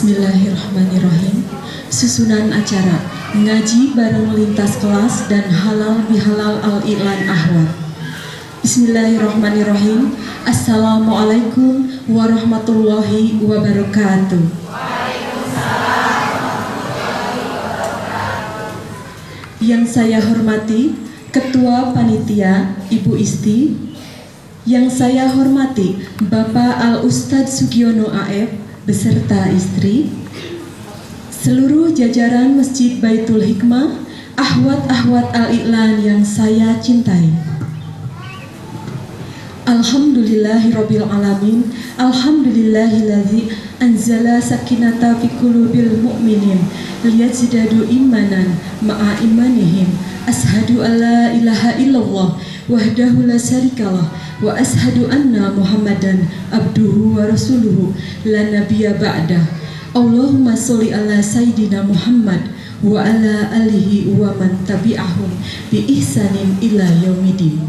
Bismillahirrahmanirrahim. Susunan acara ngaji bareng lintas kelas dan halal bihalal al-i'lan ahwat. Bismillahirrahmanirrahim. Assalamualaikum warahmatullahi wabarakatuh. Yang saya hormati Ketua Panitia Ibu Isti, yang saya hormati Bapak Al-Ustadz Sugiono AF beserta istri, seluruh jajaran Masjid Baitul Hikmah, ahwat-ahwat al-i'lan yang saya cintai. Alhamdulillahirabbil alamin. Alhamdulillahilladzi anzala sakinata fi qulubil mu'minin liyazdadu imanan ma'a imanihim. Ashhadu an la ilaha illallah wahdahu la syarikalah wa ashhadu anna Muhammadan abduhu wa rasuluhu la nabiyya ba'dah. Allahumma sholli ala sayyidina Muhammad wa ala alihi wa man tabi'ahum bi ihsanin ila yaumidin.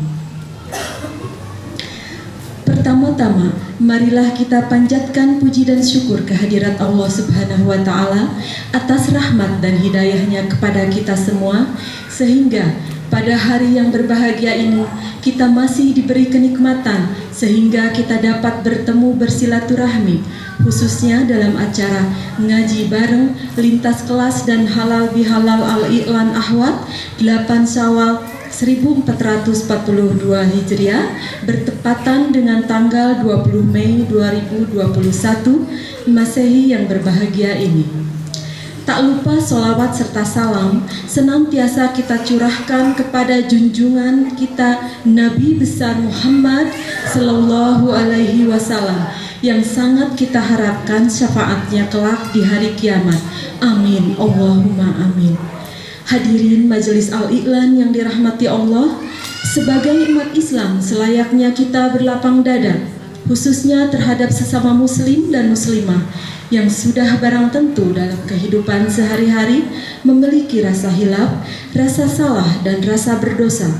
Pertama-tama, marilah kita panjatkan puji dan syukur kehadirat Allah Subhanahu wa Ta'ala atas rahmat dan hidayahnya kepada kita semua, sehingga pada hari yang berbahagia ini kita masih diberi kenikmatan sehingga kita dapat bertemu bersilaturahmi, khususnya dalam acara ngaji bareng lintas kelas dan halal bihalal al-i'lan ahwat 8 Syawal 1442 Hijriah bertepatan dengan tanggal 20 Mei 2021 Masehi yang berbahagia ini. Tak lupa sholawat serta salam senantiasa kita curahkan kepada junjungan kita Nabi besar Muhammad Sallallahu Alaihi Wasallam yang sangat kita harapkan syafaatnya kelak di hari kiamat. Amin, Allahumma amin. Hadirin majelis al-i'lan yang dirahmati Allah, sebagai umat Islam selayaknya kita berlapang dada, khususnya terhadap sesama muslim dan muslimah yang sudah barang tentu dalam kehidupan sehari-hari memiliki rasa hilaf, rasa salah, dan rasa berdosa.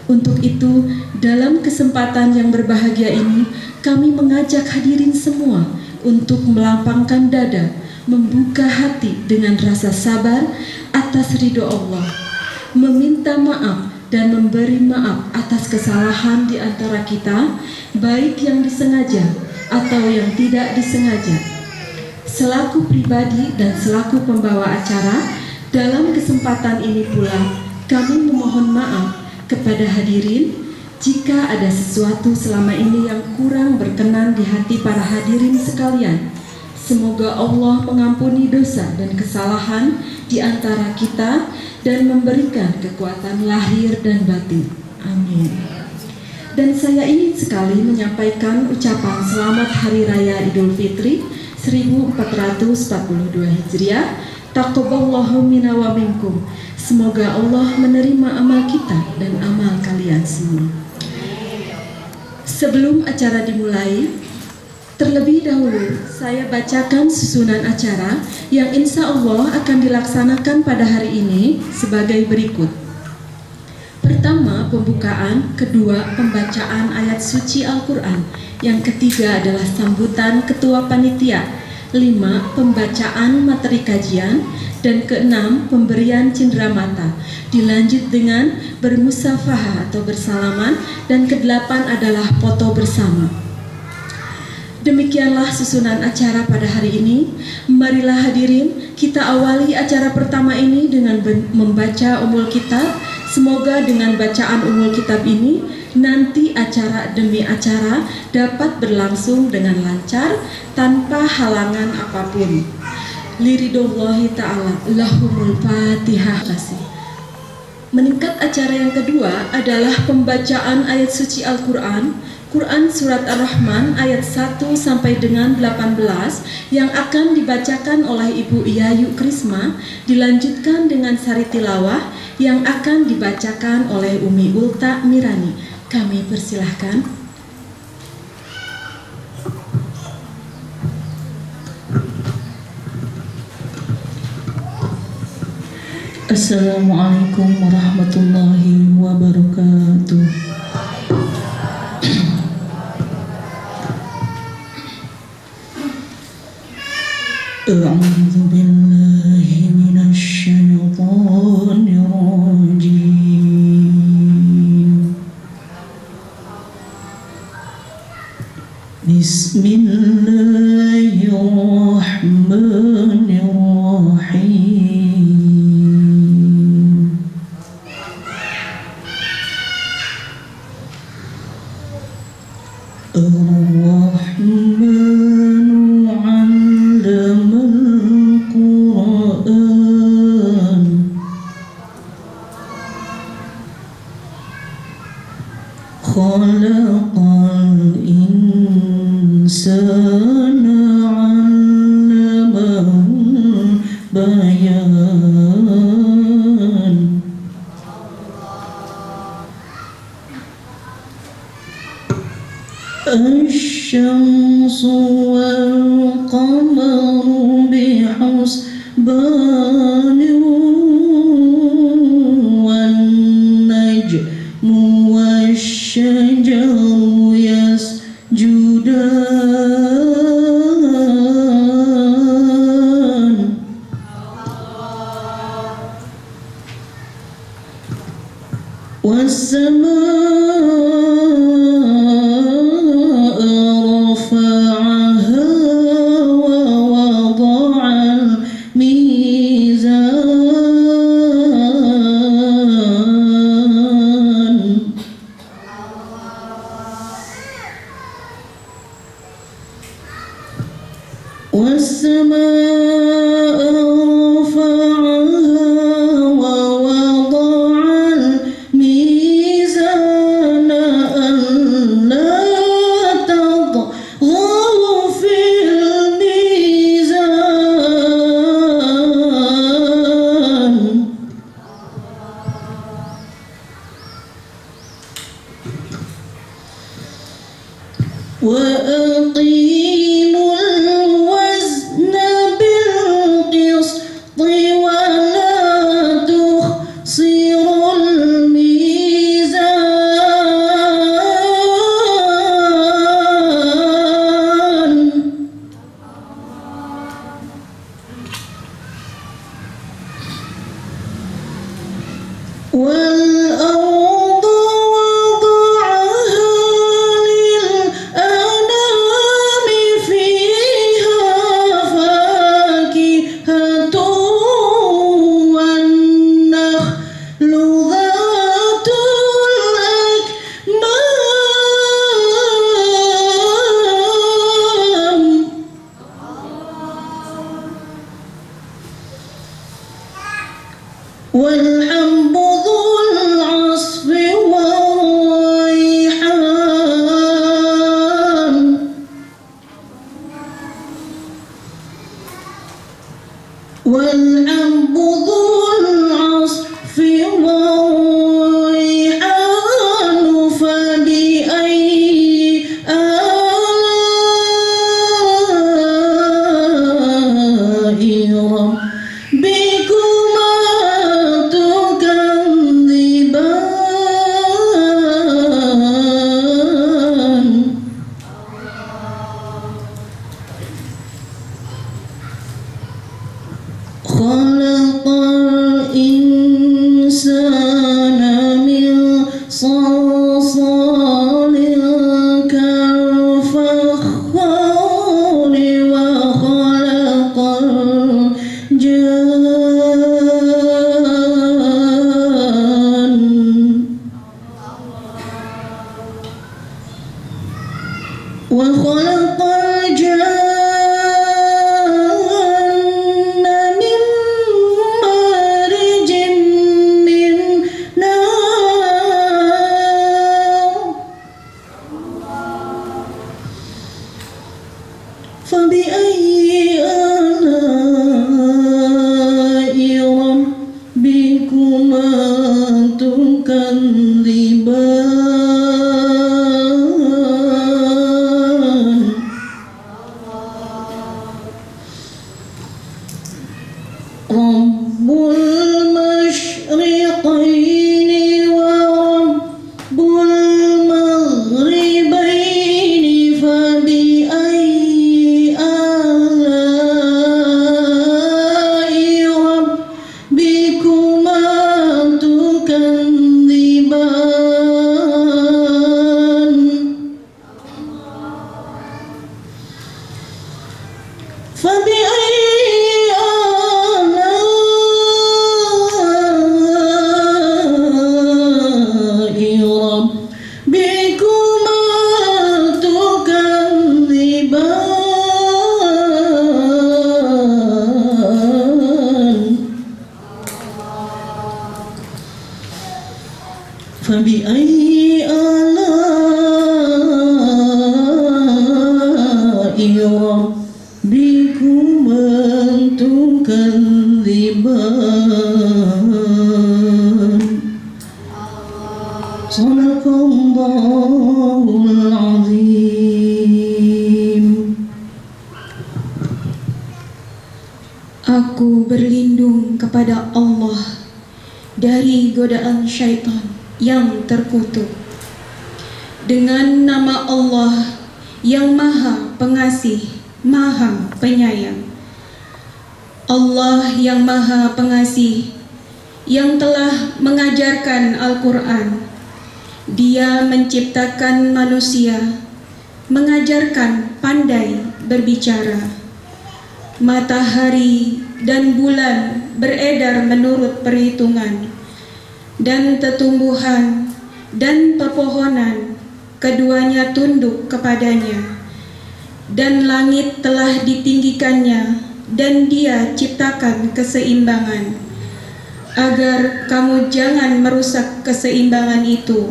Untuk itu, dalam kesempatan yang berbahagia ini, kami mengajak hadirin semua untuk melapangkan dada, membuka hati dengan rasa sabar atas ridho Allah, meminta maaf dan memberi maaf atas kesalahan di antara kita, baik yang disengaja atau yang tidak disengaja. Selaku pribadi dan selaku pembawa acara, dalam kesempatan ini pula kami memohon maaf kepada hadirin jika ada sesuatu selama ini yang kurang berkenan di hati para hadirin sekalian. Semoga Allah mengampuni dosa dan kesalahan di antara kita dan memberikan kekuatan lahir dan batin. Amin. Dan saya ingin sekali menyampaikan ucapan selamat Hari Raya Idul Fitri 1442 Hijriah. Taqabbalallahu minna wa minkum. Semoga Allah menerima amal kita dan amal kalian semua. Sebelum acara dimulai, terlebih dahulu saya bacakan susunan acara yang insya Allah akan dilaksanakan pada hari ini sebagai berikut. Pertama, pembukaan. Kedua, pembacaan ayat suci Al-Quran. Yang ketiga adalah sambutan ketua panitia. 5, pembacaan materi kajian. Dan keenam, pemberian cenderamata. Dilanjut dengan bermusafahah atau bersalaman. Dan kedelapan adalah foto bersama. Demikianlah susunan acara pada hari ini. Marilah hadirin, kita awali acara pertama ini dengan membaca Ummul Kitab. Semoga dengan bacaan Ummul Kitab ini nanti acara demi acara dapat berlangsung dengan lancar tanpa halangan apapun. Liridwallahi ta'ala. Lahumul Fatihah. Kasih. Meningkat acara yang kedua adalah pembacaan ayat suci Al-Quran. Quran Surat Ar-Rahman ayat 1 sampai dengan 18 yang akan dibacakan oleh Ibu Yayu Krisma, dilanjutkan dengan sari tilawah yang akan dibacakan oleh Umi Ulta Mirani. Kami persilahkan. Assalamualaikum warahmatullahi wabarakatuh. أعوذ بالله من الشيطان الرجيم. بسم الله الرحمن الرحيم. الرحمن علم القرآن خلق الإنسان علمه البيان. الشمس والقمر بحسبان والنجم والشجر يسجدان. والسماء رفعها ووضع الميزان. والسماء رفعها ووضع الميزان ألا تطغوا في الميزان. وأقيموا الوزن بالقسط ولا تخسروا الميزان. والأرض وضعها للأنام فيها فاكهة والنخل ذات الأكمام والحب ذو العصف والريحان. والحب ذو العصف والريحان. فبأي آلاء ربكما تكذبان. خلق الإنسان من صلصال كالفخار وخلق الجان وخلق الجان من مارج من نار. فبأي آلاء ربكما تكذبان. رب المشرقين ورب المغربين. فبأي آلاء فبأي آلاء ربكما تكذبان صدق الله العظيم. Aku berlindung kepada Allah dari godaan syaitan yang terkutuk. Dengan nama Allah yang Maha Pengasih, Maha Penyayang. Allah yang Maha Pengasih, yang telah mengajarkan Al-Quran. Dia menciptakan manusia, mengajarkan pandai berbicara. Matahari dan bulan beredar menurut perhitungan, dan tetumbuhan dan pepohonan keduanya tunduk kepadanya. Dan langit telah ditinggikannya, dan Dia ciptakan keseimbangan, agar kamu jangan merusak keseimbangan itu.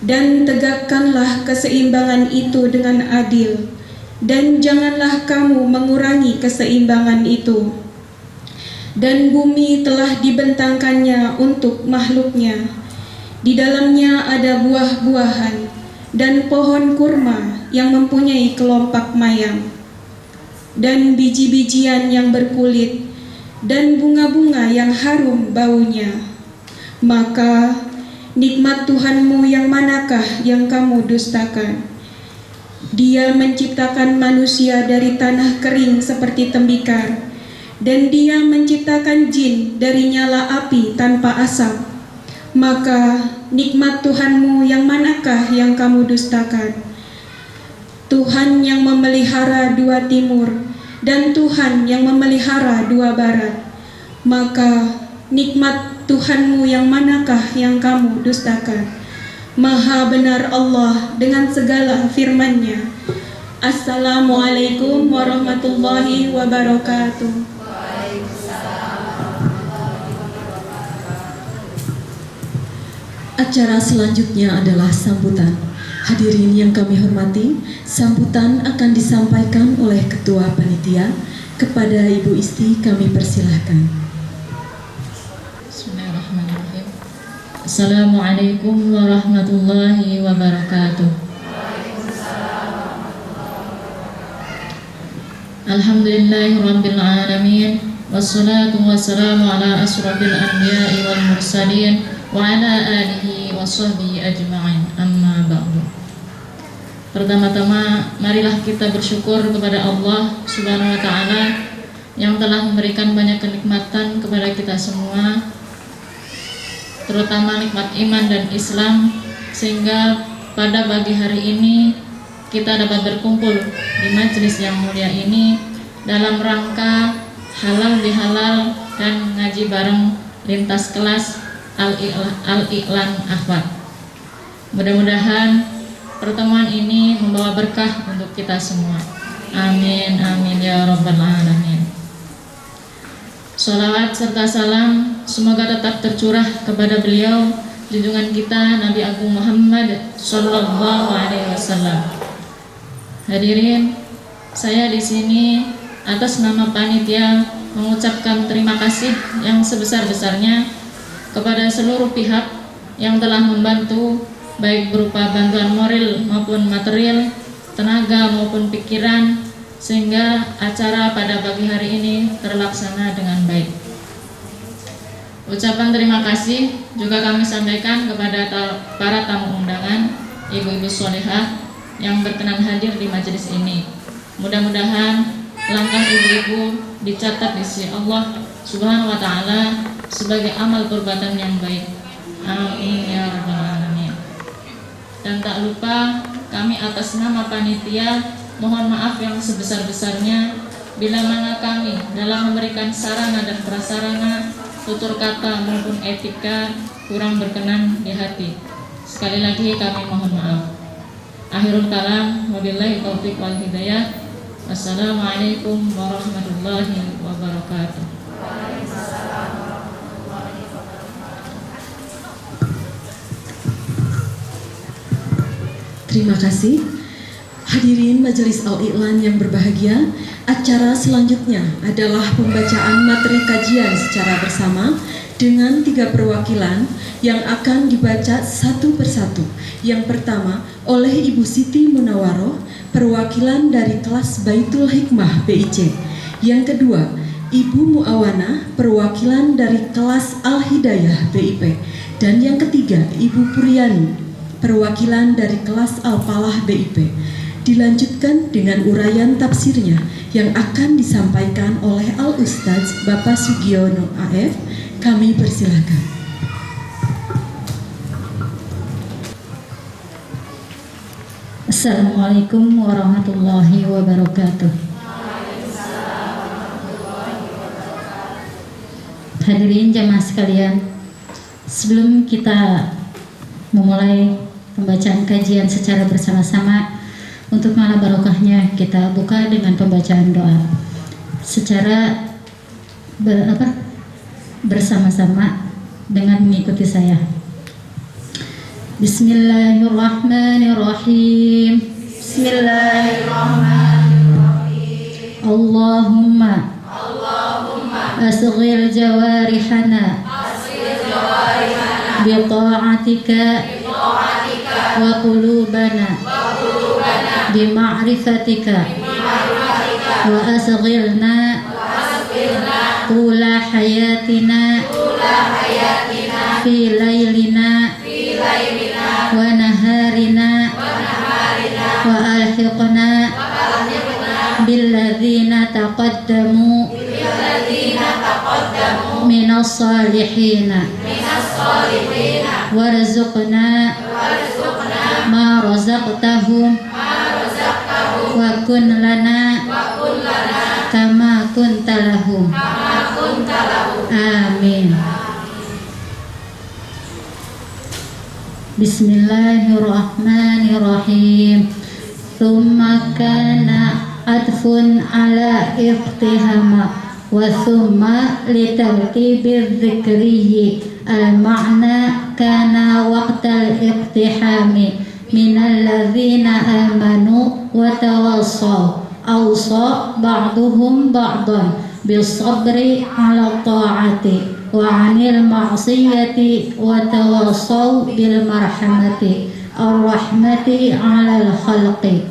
Dan tegakkanlah keseimbangan itu dengan adil, dan janganlah kamu mengurangi keseimbangan itu. Dan bumi telah dibentangkannya untuk makhluknya. Di dalamnya ada buah-buahan dan pohon kurma yang mempunyai kelopak mayang, dan biji-bijian yang berkulit, dan bunga-bunga yang harum baunya. Maka nikmat Tuhanmu yang manakah yang kamu dustakan? Dia menciptakan manusia dari tanah kering seperti tembikar, dan Dia menciptakan jin dari nyala api tanpa asap. Maka nikmat Tuhanmu yang manakah yang kamu dustakan? Tuhan yang memelihara dua timur, dan Tuhan yang memelihara dua barat. Maka nikmat Tuhanmu yang manakah yang kamu dustakan? Maha benar Allah dengan segala firman-Nya. Assalamualaikum warahmatullahi wabarakatuh. Acara selanjutnya adalah sambutan. Hadirin yang kami hormati, sambutan akan disampaikan oleh Ketua Panitia. Kepada Ibu Isti kami persilahkan. Bismillahirrahmanirrahim. Assalamualaikum warahmatullahi wabarakatuh. Alhamdulillahirabbil alamin, wassalatu wassalamu ala asrofil anbiya'i wal mursalin wa ala alihi wa sahbihi ajma'in, amma ba'du. Pertama-tama marilah kita bersyukur kepada Allah Subhanahu wa ta'ala yang telah memberikan banyak kenikmatan kepada kita semua, terutama nikmat iman dan Islam, sehingga pada pagi hari ini kita dapat berkumpul di majelis yang mulia ini dalam rangka halal bihalal dan ngaji bareng lintas kelas Al-Iqlan Akhwat. Mudah-mudahan pertemuan ini membawa berkah untuk kita semua. Amin, amin ya rabbal alamin. Sholawat serta salam semoga tetap tercurah kepada beliau, junjungan kita Nabi Agung Muhammad Sallallahu Alaihi Wasallam. Hadirin, saya di sini atas nama panitia mengucapkan terima kasih yang sebesar-besarnya kepada seluruh pihak yang telah membantu, baik berupa bantuan moral maupun material, tenaga maupun pikiran, sehingga acara pada pagi hari ini terlaksana dengan baik. Ucapan terima kasih juga kami sampaikan kepada para tamu undangan, ibu-ibu sholihah yang berkenan hadir di majelis ini. Mudah-mudahan langkah ibu-ibu dicatat di sisi Allah Subhanahu wa ta'ala sebagai amal perbuatan yang baik. Amin ya rabbal alamin. Dan tak lupa kami atas nama panitia mohon maaf yang sebesar-besarnya bila mana kami dalam memberikan sarana dan prasarana, tutur kata maupun etika kurang berkenan di hati. Sekali lagi kami mohon maaf. Akhirul kalam, wabillahi taufiq wal hidayah. Wassalamualaikum warahmatullahi wabarakatuh. Terima kasih. Hadirin Majelis Al-I'lan yang berbahagia, acara selanjutnya adalah pembacaan materi kajian secara bersama dengan 3 perwakilan yang akan dibaca satu persatu. Yang pertama oleh Ibu Siti Munawaroh, perwakilan dari kelas Baitul Hikmah BIC. Yang kedua, Ibu Muawana, perwakilan dari kelas Al-Hidayah BIP. Dan yang ketiga, Ibu Puryani, perwakilan dari kelas Al-Falah BIP. Dilanjutkan dengan uraian tafsirnya yang akan disampaikan oleh Al-Ustadz Bapak Sugiono AF. Kami persilakan. Assalamualaikum warahmatullahi wabarakatuh. Hadirin jamaah sekalian, sebelum kita memulai pembacaan kajian secara bersama-sama, untuk malam barokahnya kita buka dengan pembacaan doa secara bersama-sama dengan mengikuti saya. Bismillahirrahmanirrahim. Bismillahirrahmanirrahim. Allahumma asghir jawarihana bi ta'atika wa qulubana bi ma'rifatika wa asghirna tula hayatina fi laylina wa naharina wa alhiqna billadzina taqaddamu minas salihina warzuqna ma razaqtahum wa kun lana kama kunta lahum. Amin. Bismillahirrahmanirrahim. Thumma kana atfun ala iftihama wa thumma litartibir dzikriyi al-ma'na kana waqtal iftihami minal ladzina amanu wa tawassaw awsa ba'duhum ba'dan bis-sabri 'ala ta'ati wa 'anil ma'siyati wa tawassaw bil marhamati ar-rahmati 'alal khalqi.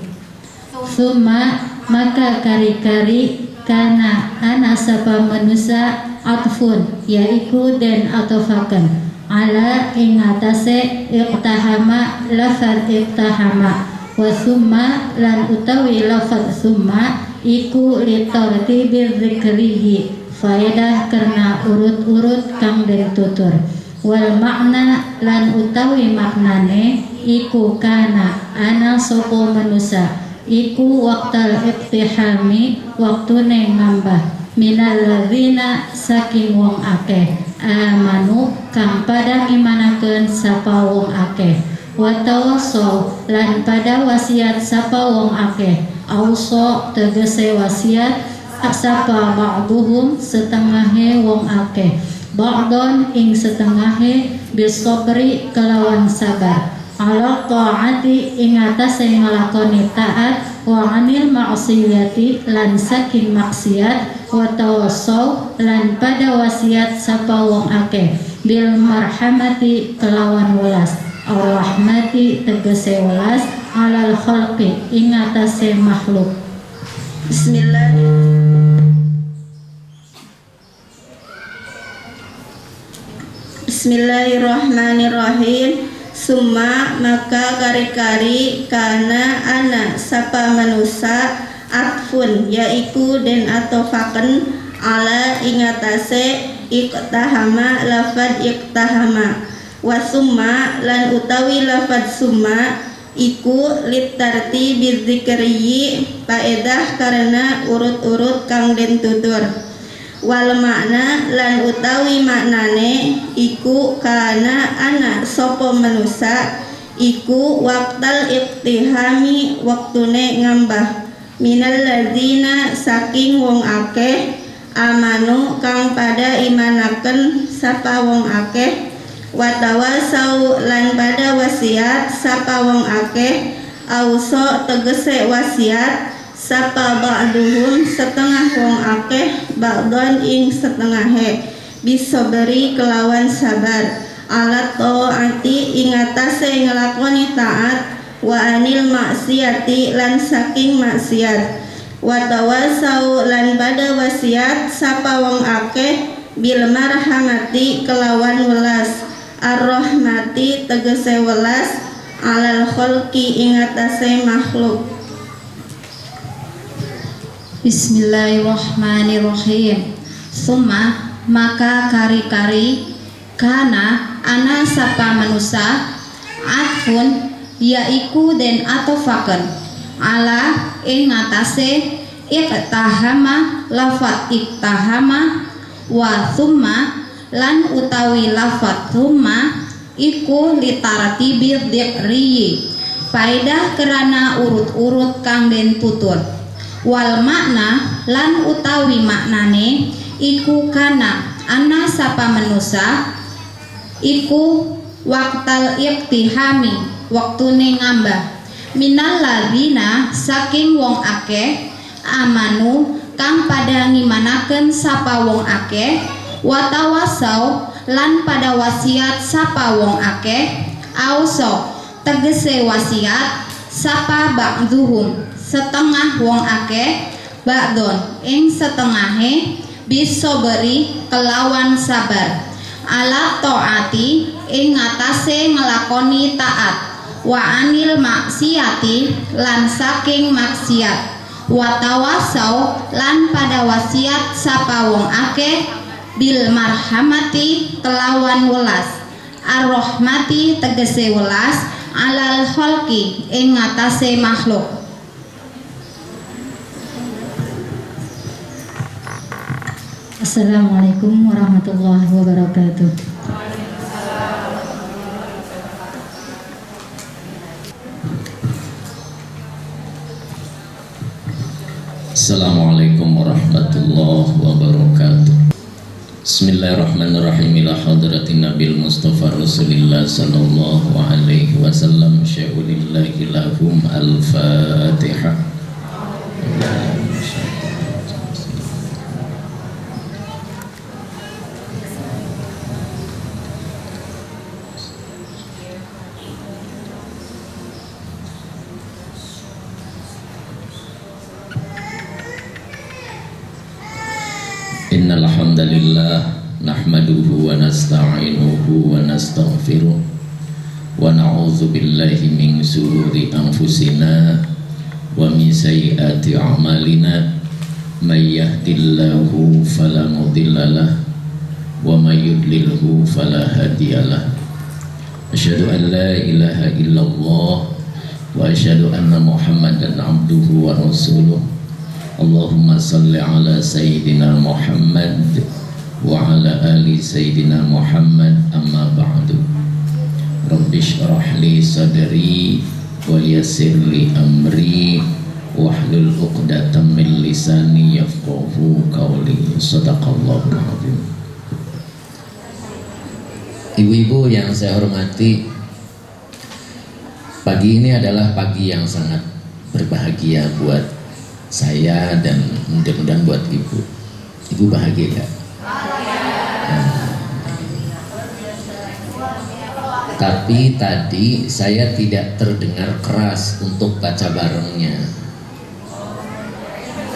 Summa maka kari-kari kana ana sapa manusia atfun yaiku den atofakan ala ing atase iqtahama lafaz iqtahama wa summa lan utawi lafaz summa iku litartibir dzikrihi faedah karena urut-urut kang den tutur wal makna lan utawi maknane iku kana ana sapa manusia iku waktal iktihami waktune ngambah minal ladzina saking wong akeh amanu kang pada ngimanakeun sapa wong akeh wa tawassaw lan pada wasiat sapa wong akeh ausa tegese wasiat sapa ba'duhum setengahe wong akeh ba'don ing setengahe bisabri kelawan sabar ala ta'ati ing atase nglakoni taat wa 'anil ma'siyati lan saking maksiat wa tawassaw lan pada wasiat sapa wong akeh bil marhamati kelawan welas ar-rahmati tegese welas alal khalqi ing atase makhluk. Bismillahirrahmanirrahim. Summa maka kari-kari kana ana sapa manusa atfun yaiku den atofaken ala ingatase iktahama lafad iktahama wa summa lan utawi lafad summa iku litarti bidzikriyi paedah karena urut-urut kang den tutur wal makna lan utawi maknane iku kana ana sapa manusa iku waktal iktihami waktune ngambah minal ladzina saking wong akeh amanu kang pada imanaken sapa wong akeh watawasau lan pada wasiat sapa wong akeh auso tegese wasiat sapa ba'duhum setengah wong akeh ba'don ing setengahe bisa beri kelawan sabar alat taati ing atase ngelakoni taat wa anil maksiati lan saking maksiat wa tawasau lan pada wasiat sapa wong akeh bil marhamati kelawan welas ar-rahmati tegese welas alal kholqi ing atase makhluk. Bismillahirrahmanirrahim. Summa maka kari-kari kana ana sapa manusa atfun yaiku den atofaken ala ing atase iktahama lafat iktahama wa summa lan utawi lafat summa iku litaratibi dzikri faedah kerana urut-urut kang den tutur wal makna lan utawi maknane iku kana ana sapa manusa iku waktal iktihami waktune ngambah minal ladina saking wong akeh amanu kang pada ngimanaken sapa wong akeh watawasau lan pada wasiat sapa wong akeh auso tegese wasiat sapa ba'duhum setengah wong akeh ba'don ing setengahe bisa beri kelawan sabar ala taati ing atase ngelakoni taat wa anil maksiati lan saking maksiat wa tawasau lan pada wasiat sapa wong akeh bil marhamati kelawan welas ar-rahmati tegese welas alal kholqi ing atase makhluk. Assalamualaikum warahmatullahi wabarakatuh. Assalamualaikum warahmatullahi wabarakatuh. Bismillahirrahmanirrahim. Ila hadratin Nabil Mustafa Rasulillah sallallahu alaihi wasallam syai'ulillahi lahum al-Fatihah. Innal hamdalillah nahmaduhu wa nasta'inuhu wa nastaghfiruh wa na'udzu billahi min shururi anfusina wa min sayyiati a'malina may yahdihillahu fala mudhillalah wa may yudlilhu fala hadiyalah. Asyhadu an la ilaha illallah wa asyhadu anna Muhammadan abduhu wa rasuluh. Allahumma salli ala Sayyidina Muhammad wa ala ali Sayyidina Muhammad amma ba'du. Rabbi shrah li sadri wa yassir li amri wahlul 'uqdatam min lisani yafqahu qawli. Shadaqallahul azim. Ibu-ibu yang saya hormati, pagi ini adalah pagi yang sangat berbahagia buat saya dan mudah-mudahan buat ibu. Ibu bahagia ya? Tapi tadi saya tidak terdengar keras untuk baca barengnya.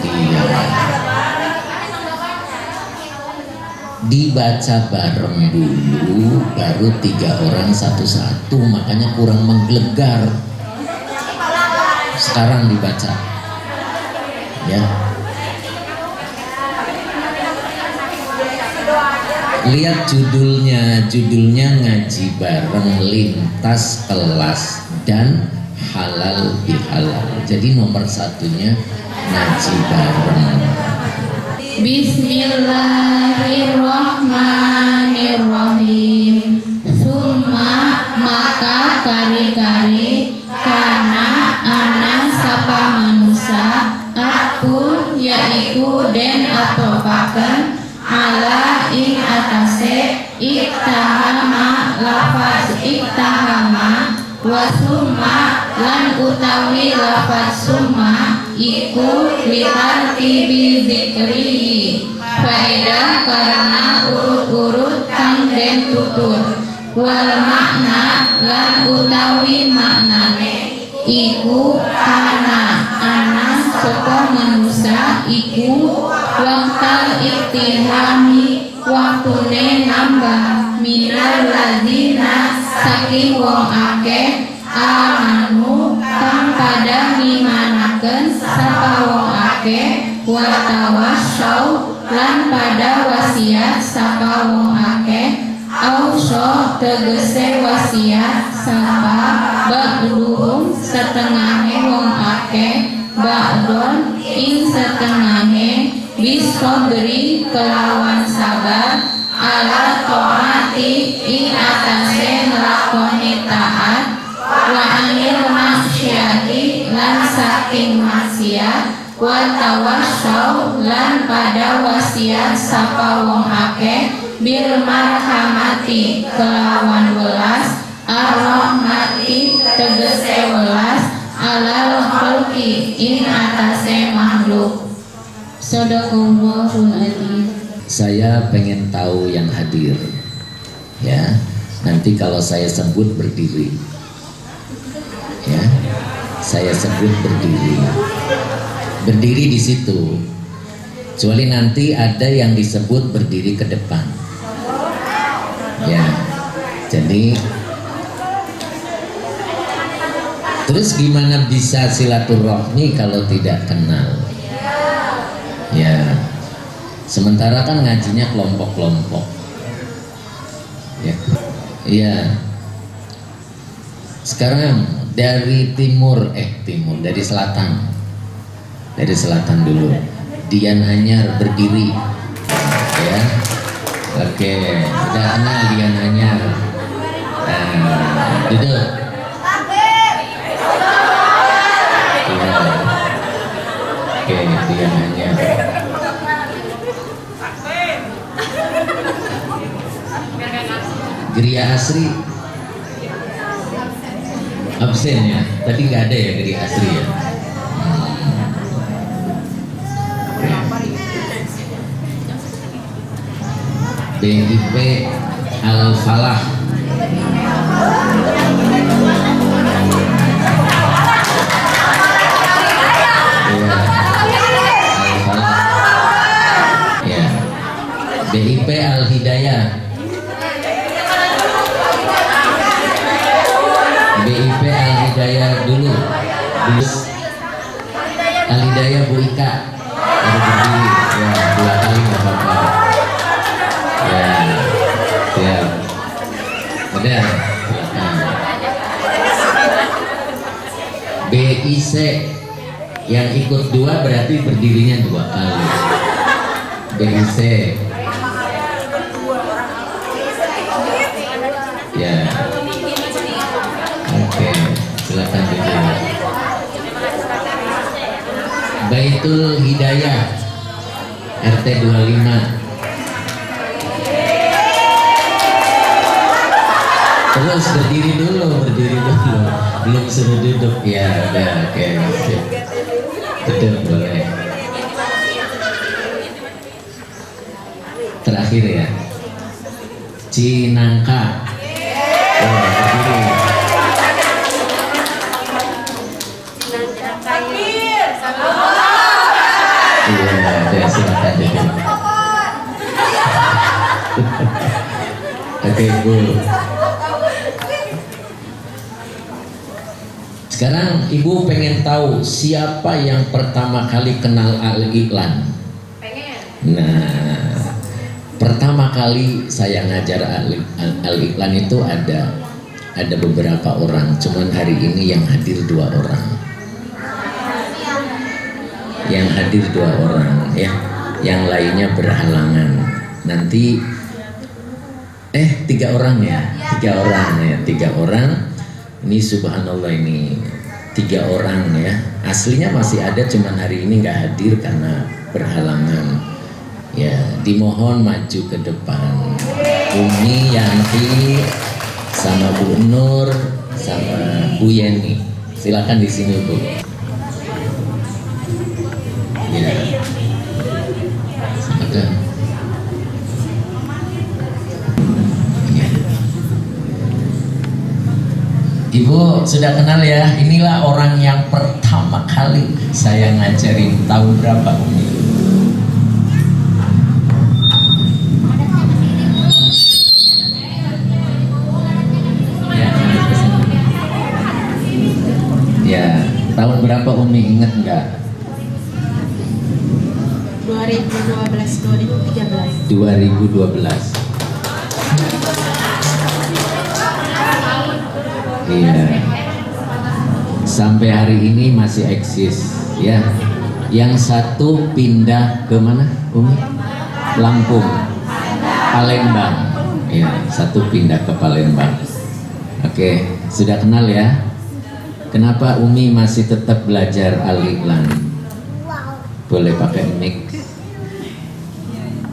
Iya. Dibaca bareng dulu, baru 3 orang satu-satu, makanya kurang menggelegar. Sekarang dibaca. Ya, lihat judulnya ngaji bareng lintas kelas dan halal bihalal. Jadi nomor satunya ngaji bareng. Bismillahirrahmanirrahim. Summa maka kari-kari kana ana sapa manusa atpun yaiku den atopaken ala ing atase iktahama lafaz iktahama wa summa lan utawi lafaz summa iku litartibi dzikri faedah karena urut-urut kang den tutur wal makna lan utawi maknane iku kana ana saka manusa iku waktal iktihami waktune nambah minal ladzina saking wong akeh amanu kang pada ngimanaken sapa wong akeh watawasau lan pada wasiat sapa wong akeh auso tegese wasiat sapa ba'duhum setengahe wong akeh ba'don ing setengahe bisobri kelawan sabar ala to'ati ing atase nglakoni taat wa anil maksyati lan saking maksiat wa tawassau lan pada wasiat sapa wong akeh bil marhamati kelawan welas ar-rahmati tegese welas alal khalqi ing atase makhluk. Shadaqallahul adzim. Saya pengen tahu yang hadir, ya. Nanti kalau saya sebut berdiri, ya. Saya sebut berdiri, berdiri di situ. Kecuali nanti ada yang disebut berdiri ke depan, ya. Jadi, terus gimana bisa silaturahmi kalau tidak kenal? Ya. Sementara kan ngajinya kelompok-kelompok, ya. Iya. Sekarang dari dari selatan dulu. Dian Anyar berdiri, ya. Oke, udah kenal Dian Anyar. Duduk. Ya. Oke, Dian Anyar. Gria Asri absen ya, tadi nggak ada ya Gria Asri ya. BIP Al Falah, ya, Al Falah, ya. BIP Al Hidayah, BIP Al Hidayah dulu. Al Hidayah Bu Ika ada berdiri, ya, 2 kali nggak apa-apa. Ya, siap. Udah, silakan. BIC yang ikut 2 berarti berdirinya 2 kali. BIC. Ya. Oke, silakan duduk. Baitul Hidayah RT 25. Terus berdiri dulu, belum suruh duduk ya. Udah, oke, sip. Duduk boleh. Terakhir ya, Cinangka. Oh, berdiri. Iya, udah, silakan duduk. Oke, Bu. Sekarang Ibu pengen tahu siapa yang pertama kali kenal Al-Iqlan? Pengen. Nah, pertama kali saya ngajar Al-Iqlan itu ada beberapa orang, cuman hari ini yang hadir 2 orang. Yang hadir 2 orang, ya. Yang lainnya berhalangan. Nanti 3 orang ya, 3 orang ya, 3 orang. Ini subhanallah, ini 3 orang ya. Aslinya masih ada, cuman hari ini nggak hadir karena berhalangan. Ya, dimohon maju ke depan. Umi, Yanti, sama Bu Nur, sama Bu Yeni. silakan di sini Bu. Ya. Silakan. Ya. Ibu sudah kenal ya, inilah orang yang pertama kali saya ngajarin. Tahun berapa Umi? Ya, tahun berapa Umi, inget nggak? 2012 2013. 2012. Iya. Sampai hari ini masih eksis ya. Yang satu pindah ke mana Umi? Lampung, Palembang. Ya, satu pindah ke Palembang. Oke, sudah kenal ya. Kenapa Umi masih tetap belajar Al-Iqlan? Boleh pakai mic?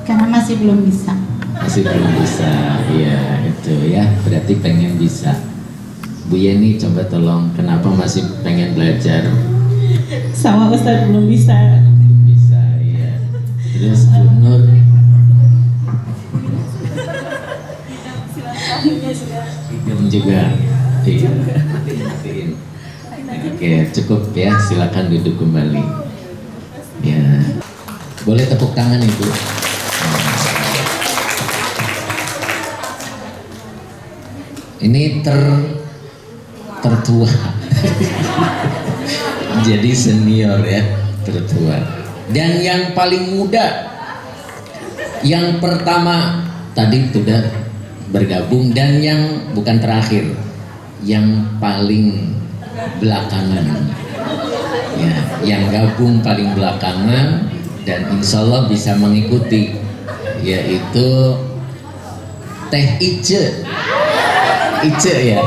Karena masih belum bisa. Masih belum bisa, iya itu ya. Berarti pengen bisa. Bu Yeni coba tolong, kenapa masih pengen belajar? Sama Ustadz belum bisa. Bisa, iya. Terus Bu Nur? Idem juga. Iya. Matiin. Oke, cukup ya. Silakan duduk kembali. Ya. Boleh tepuk tangan Ibu. Ini tertua. Jadi senior ya, tertua. Dan yang paling muda, yang pertama tadi sudah bergabung, dan yang bukan terakhir, yang paling belakangan. Ya, yang gabung paling belakangan dan insya Allah bisa mengikuti, yaitu Teh Ice. Ice ya,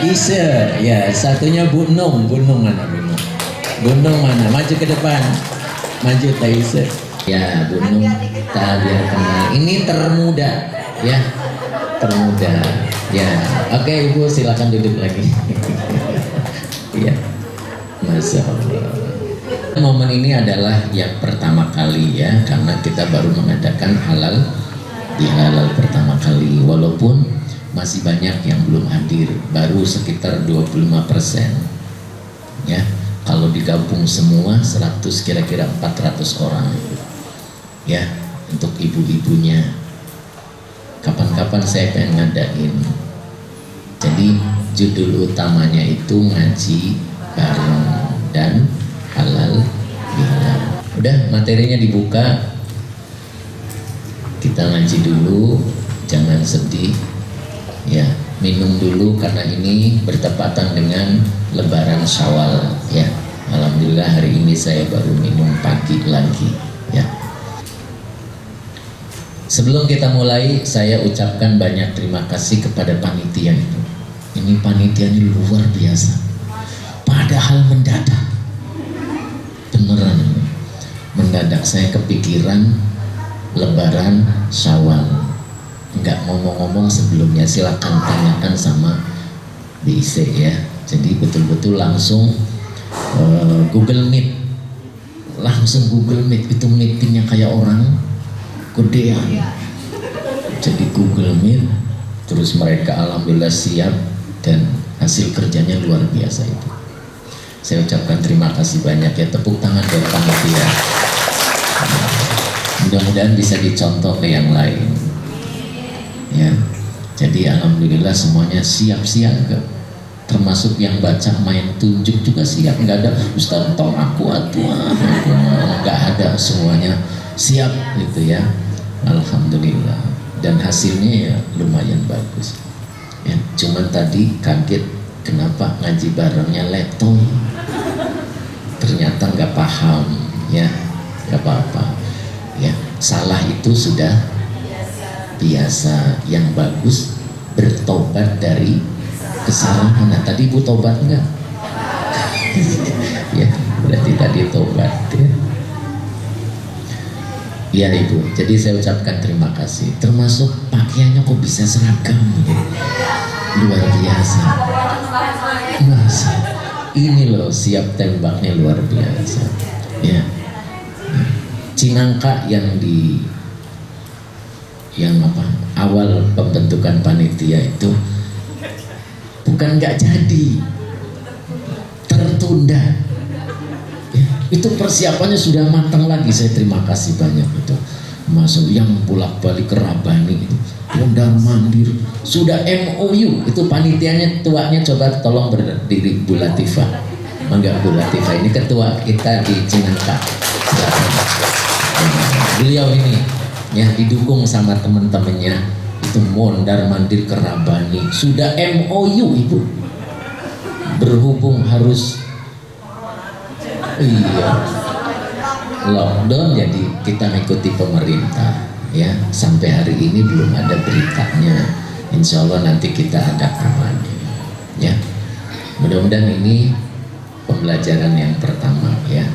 Ise ya, satunya Bu Nung. Bu Nung mana Bu Nung? Bu Nung mana? Maju ke depan, maju Teh Ise. Ya Bu Nung, kita biar kenal. Ini termuda ya, termuda ya. Oke Ibu silakan duduk lagi. Ya, Masya Allah. Momen ini adalah yang pertama kali ya, karena kita baru mengadakan halal bihalal pertama kali, walaupun masih banyak yang belum hadir, baru sekitar 25% ya. Kalau digabung semua 100, kira-kira 400 orang ya, untuk ibu-ibunya. Kapan-kapan saya pengen ngadain. Jadi judul utamanya itu ngaji bareng dan halal bihalal. Udah, materinya dibuka, kita ngaji dulu, jangan sedih ya, minum dulu karena ini bertepatan dengan Lebaran Syawal ya. Alhamdulillah hari ini saya baru minum pagi lagi ya. Sebelum kita mulai, saya ucapkan banyak terima kasih kepada panitia itu. Ini panitia ini luar biasa, padahal mendadak, beneran mendadak. Saya kepikiran Lebaran Syawal, nggak ngomong-ngomong sebelumnya, silakan tanyakan sama BIC ya. Jadi betul-betul langsung Google Meet, langsung Google Meet, itu meetingnya kayak orang gedean. Jadi Google Meet, terus mereka alhamdulillah siap dan hasil kerjanya luar biasa itu. Saya ucapkan terima kasih banyak ya, tepuk tangan dari panitia. Mudah-mudahan bisa dicontoh ke yang lain. Ya, jadi alhamdulillah semuanya siap siaga, termasuk yang baca main tunjuk juga siap. Nggak ada Ustaz tong aku nggak ada, semuanya siap gitu ya. Alhamdulillah, dan hasilnya ya lumayan bagus ya. Cuman tadi kaget kenapa ngaji barengnya letong, ternyata nggak paham ya. Nggak apa-apa ya, salah itu sudah biasa. Yang bagus bertobat dari kesalahan. Nah tadi Ibu tobat enggak? Ya berarti tadi tobat ya. Ya Ibu, jadi saya ucapkan terima kasih. Termasuk pakaiannya kok bisa seragam ya. Luar biasa. Masa Ini loh siap tembaknya luar biasa. Ya. Cinangka yang awal pembentukan panitia itu bukan nggak jadi, tertunda. Ya, itu persiapannya sudah matang lagi. Saya terima kasih banyak itu. Masuk yang bolak-balik ke Rabani itu, mondar mandir, sudah MOU itu panitianya, tuanya coba tolong berdiri Bu Latifah. Mangga Bu Latifah, ini ketua kita di Cinangka. Beliau ini ya didukung sama teman-temannya itu mondar mandir ke Rabani, sudah MOU Ibu. Berhubung harus lockdown, jadi kita mengikuti pemerintah ya. Sampai hari ini belum ada beritanya. Insya Allah nanti kita ada kampanye ya. Mudah-mudahan ini pembelajaran yang pertama ya.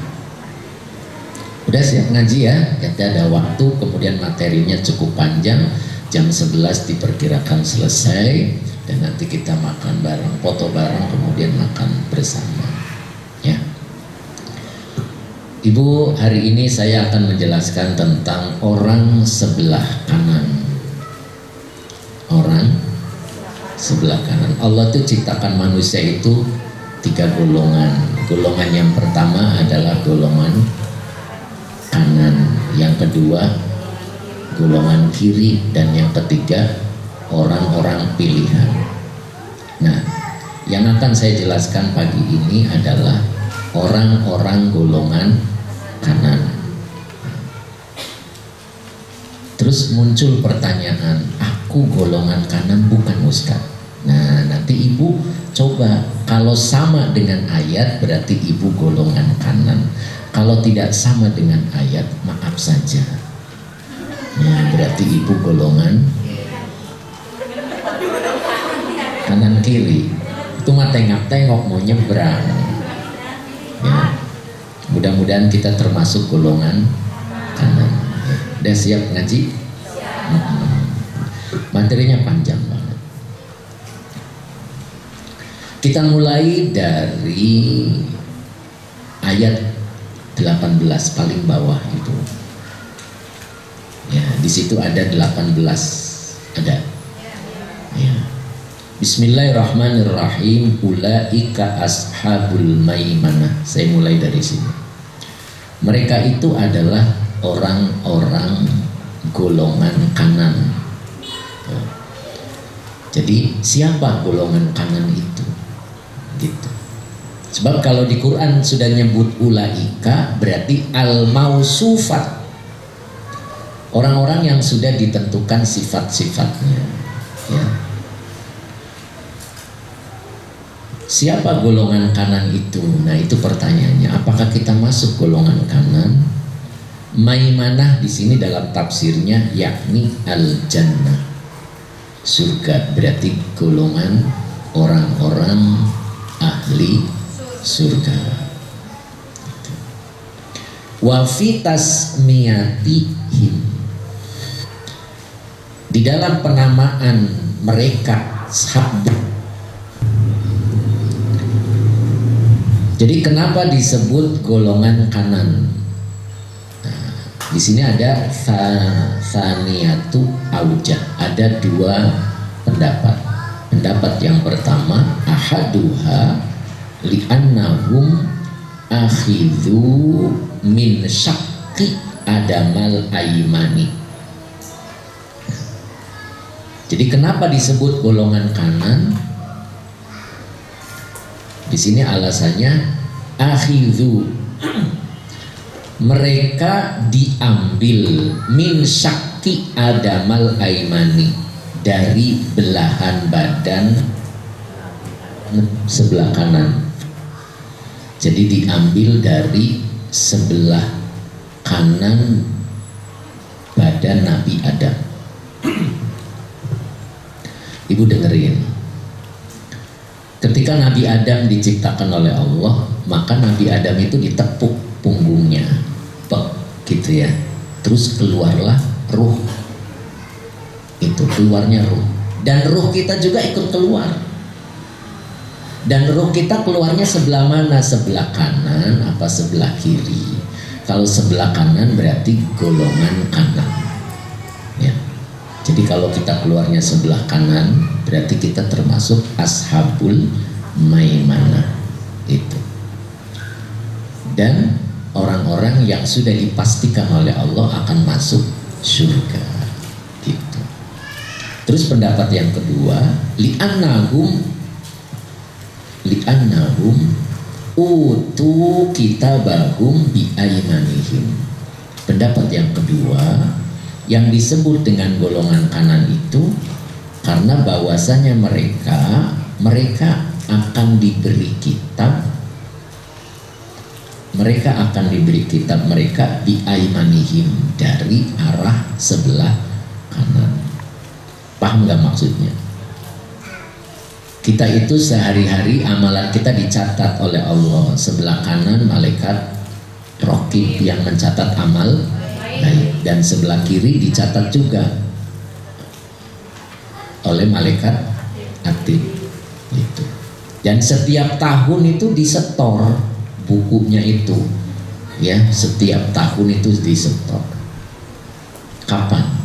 Udah siap ngaji ya, kita ada waktu, kemudian materinya cukup panjang, jam 11 diperkirakan selesai, dan nanti kita makan bareng, foto bareng, kemudian makan bersama ya. Ibu, hari ini saya akan menjelaskan tentang orang sebelah kanan. Orang sebelah kanan. Allah itu ciptakan manusia itu 3 golongan. Golongan yang pertama adalah golongan kanan, yang kedua golongan kiri, dan yang ketiga orang-orang pilihan. Nah, yang akan saya jelaskan pagi ini adalah orang-orang golongan kanan. Terus muncul pertanyaan, aku golongan kanan bukan Ustaz? Nah, nanti Ibu coba, kalau sama dengan ayat berarti Ibu golongan kanan. Kalau tidak sama dengan ayat, maaf saja. Ya, berarti Ibu golongan kanan kiri. Itu mah tengok-tengok mau nyebrang. Ya. Mudah-mudahan kita termasuk golongan kanan. Ya. Udah siap ngaji? Materinya panjang banget. Kita mulai dari ayat 18 paling bawah itu. Ya, di situ ada 18. Ada. Ya. Bismillahirrahmanirrahim. Ulaika ashabul maimanah. Saya mulai dari sini. Mereka itu adalah orang-orang golongan kanan. Ya. Jadi siapa golongan kanan itu? Gitu. Sebab kalau di Quran sudah nyebut ulaika berarti al-mausufat, orang-orang yang sudah ditentukan sifat-sifatnya ya. Siapa golongan kanan itu? Nah, itu pertanyaannya, apakah kita masuk golongan kanan? Maimanah di sini dalam tafsirnya yakni al-jannah, surga, berarti golongan orang-orang ahli surga. Wa fi tasmiyatihim, di dalam penamaan mereka sahabat. Jadi kenapa disebut golongan kanan? Nah, di sini ada saniyatu aujah, ada 2 pendapat. Pendapat yang pertama, ahaduha li'annahum akhidhu min syakki adamal aimani. Jadi kenapa disebut golongan kanan? Di sini alasannya akhidhu, mereka diambil min syakki adamal aimani, dari belahan badan sebelah kanan. Jadi diambil dari sebelah kanan badan Nabi Adam. Ibu dengerin, ketika Nabi Adam diciptakan oleh Allah, maka Nabi Adam itu ditepuk punggungnya, gitu ya. Terus keluarlah ruh, itu keluarnya ruh, dan ruh kita juga ikut keluar. Dan roh kita keluarnya sebelah mana? Sebelah kanan apa sebelah kiri? Kalau sebelah kanan berarti golongan kanan. Ya. Jadi kalau kita keluarnya sebelah kanan berarti kita termasuk ashabul maimanah itu. Dan orang-orang yang sudah dipastikan oleh Allah akan masuk surga gitu. Terus pendapat yang kedua, li'annahum utu kitabahum biaimanihim. Pendapat yang kedua, yang disebut dengan golongan kanan itu karena bahwasanya mereka akan diberi kitab, mereka biaimanihim, dari arah sebelah kanan. Paham nggak maksudnya? Kita itu sehari-hari amalan kita dicatat oleh Allah. Sebelah kanan malaikat raqib yang mencatat amal baik, dan sebelah kiri dicatat juga oleh malaikat atid itu. Dan setiap tahun itu disetor bukunya itu, ya, setiap tahun itu disetor. Kapan?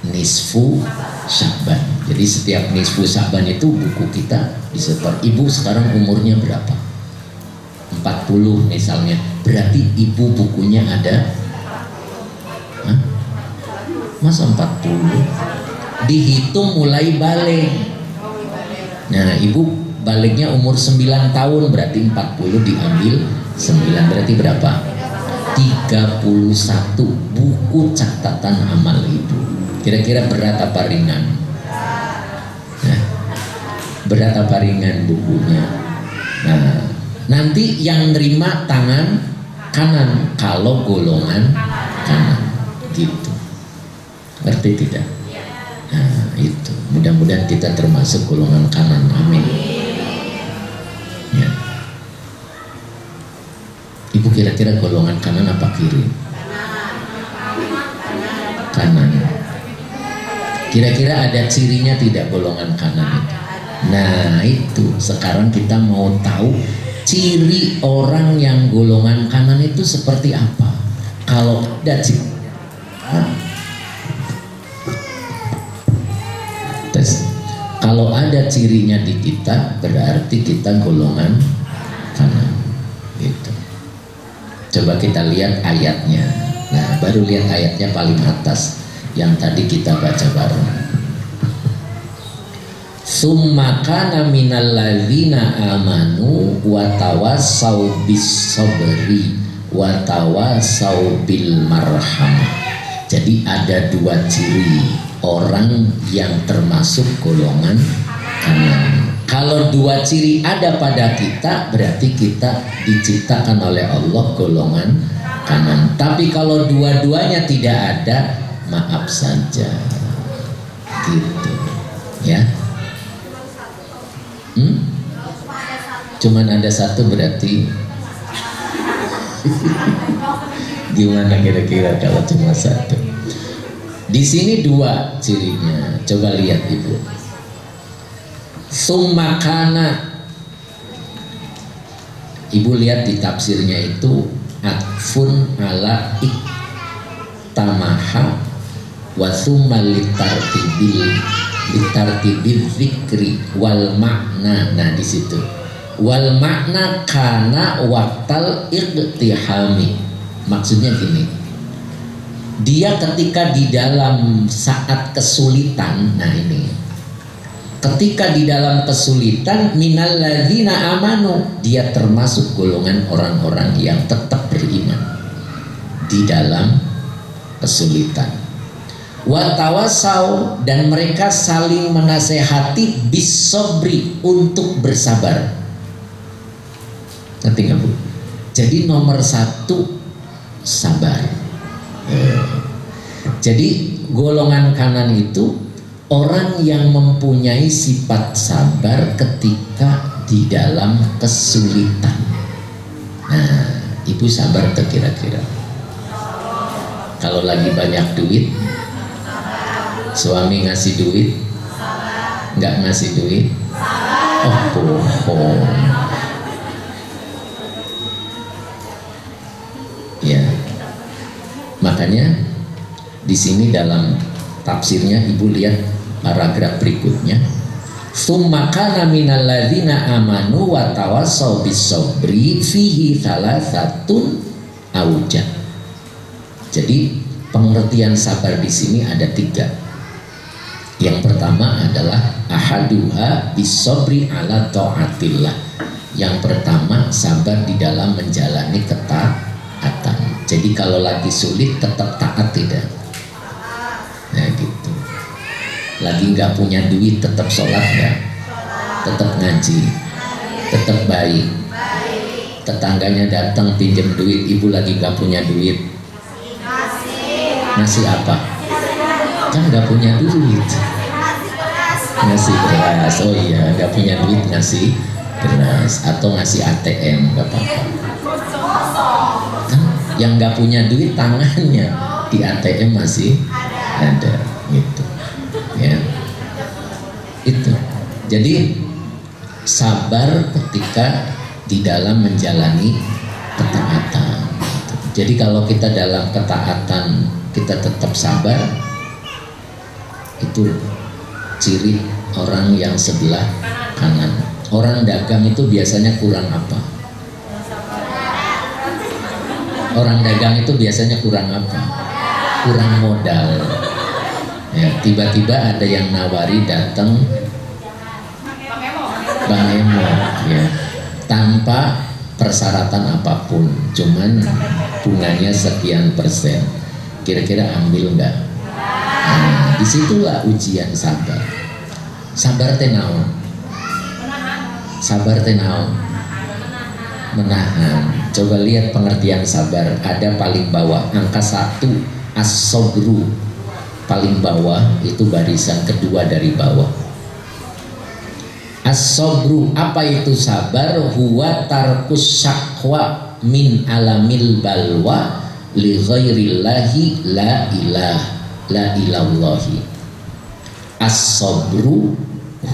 Nisfu Sya'ban. Jadi setiap nisfu Sya'ban itu buku kita disetor. Ibu sekarang umurnya berapa? 40 misalnya. Berarti ibu bukunya ada? Hah? Masa 40? Dihitung mulai balik. Nah, ibu baliknya umur 9 tahun, berarti 40 diambil 9, berarti berapa? 31 buku catatan amal ibu. Kira-kira berat apa ringan? Nah, berat apa ringan bukunya? Nah, nanti yang nerima tangan kanan kalau golongan kanan gitu. Ngerti tidak? Nah, itu. Mudah-mudahan kita termasuk golongan kanan. Amin. Ya. Ibu kira-kira golongan kanan apa kiri? Kanan. Kira-kira ada cirinya tidak golongan kanan itu? Nah itu, sekarang kita mau tahu ciri orang yang golongan kanan itu seperti apa. Kalau ada ciri, kalau ada cirinya di kita, berarti kita golongan kanan gitu. Coba kita lihat ayatnya. Nah, baru lihat ayatnya paling atas yang tadi kita baca bareng. Summa kana minal ladzina amanu wa tawassau bis sabri wa tawassau bil marhamah. Jadi ada dua ciri orang yang termasuk golongan kanan. Kalau dua ciri ada pada kita, berarti kita diciptakan oleh Allah golongan kanan. Tapi kalau dua-duanya tidak ada, maaf saja gitu ya. Cuman ada satu berarti gimana kira-kira kalau cuma satu? Di sini dua cirinya, coba lihat ibu. Summakana, ibu lihat di tafsirnya itu atfun ala iktamaha wa summa litartibil zikri wal makna. Nah di situ wal makna kana waktal iqtihami, maksudnya gini, dia ketika di dalam saat kesulitan, nah ini ketika di dalam kesulitan, minal ladzina amanu, dia termasuk golongan orang-orang yang tetap beriman di dalam kesulitan. Wa tawasau, dan mereka saling menasehati bisobri, untuk bersabar. Ngerti nggak Bu? Jadi nomor satu sabar. Jadi golongan kanan itu orang yang mempunyai sifat sabar ketika di dalam kesulitan. Nah, ibu sabar tuh kira-kira. Kalau lagi banyak duit, suami ngasih duit, nggak ngasih duit, Oh, bohong. Ya. Makanya di sini dalam tafsirnya ibu lihat paragraf berikutnya. Tsumma kana minal ladzina amanu wa tawassaw bis-sabri fihi salasatun auja. Jadi pengertian sabar di sini ada 3. Yang pertama adalah ahaduha bis-sabri ala taatillah. Yang pertama sabar di dalam menjalani ketaatan. Jadi kalau lagi sulit tetap taat tidak? Nah gitu. Lagi nggak punya duit tetap sholat nggak? Tetap ngaji, tetap baik. Tetangganya datang pinjam duit, ibu lagi nggak punya duit, ngasih apa? Kan nggak punya duit, ngasih beras. Oh iya, nggak punya duit ngasih beras atau ngasih ATM nggak apa-apa. Kan yang nggak punya duit tangannya di ATM masih ada gitu. Ya, itu. Jadi sabar ketika di dalam menjalani ketaatan. Jadi kalau kita dalam ketaatan kita tetap sabar, itu ciri orang yang sebelah kanan. Orang dagang itu biasanya kurang apa? Orang dagang itu biasanya kurang apa? Kurang modal. Ya, tiba-tiba ada yang nawari datang Bang Emo, ya, tanpa persyaratan apapun, cuman bunganya sekian persen. Kira-kira ambil nggak? Nah, disitulah ujian sabar. Sabar tenaon. Sabar tenaon. Menahan. Coba lihat pengertian sabar. Ada paling bawah angka 1 as-sabru. Paling bawah itu barisan kedua dari bawah. As-sabru, apa itu sabar? Huwa tarkus syaqwa min alamil balwa li ghairillahi la ilallahi. As-sabru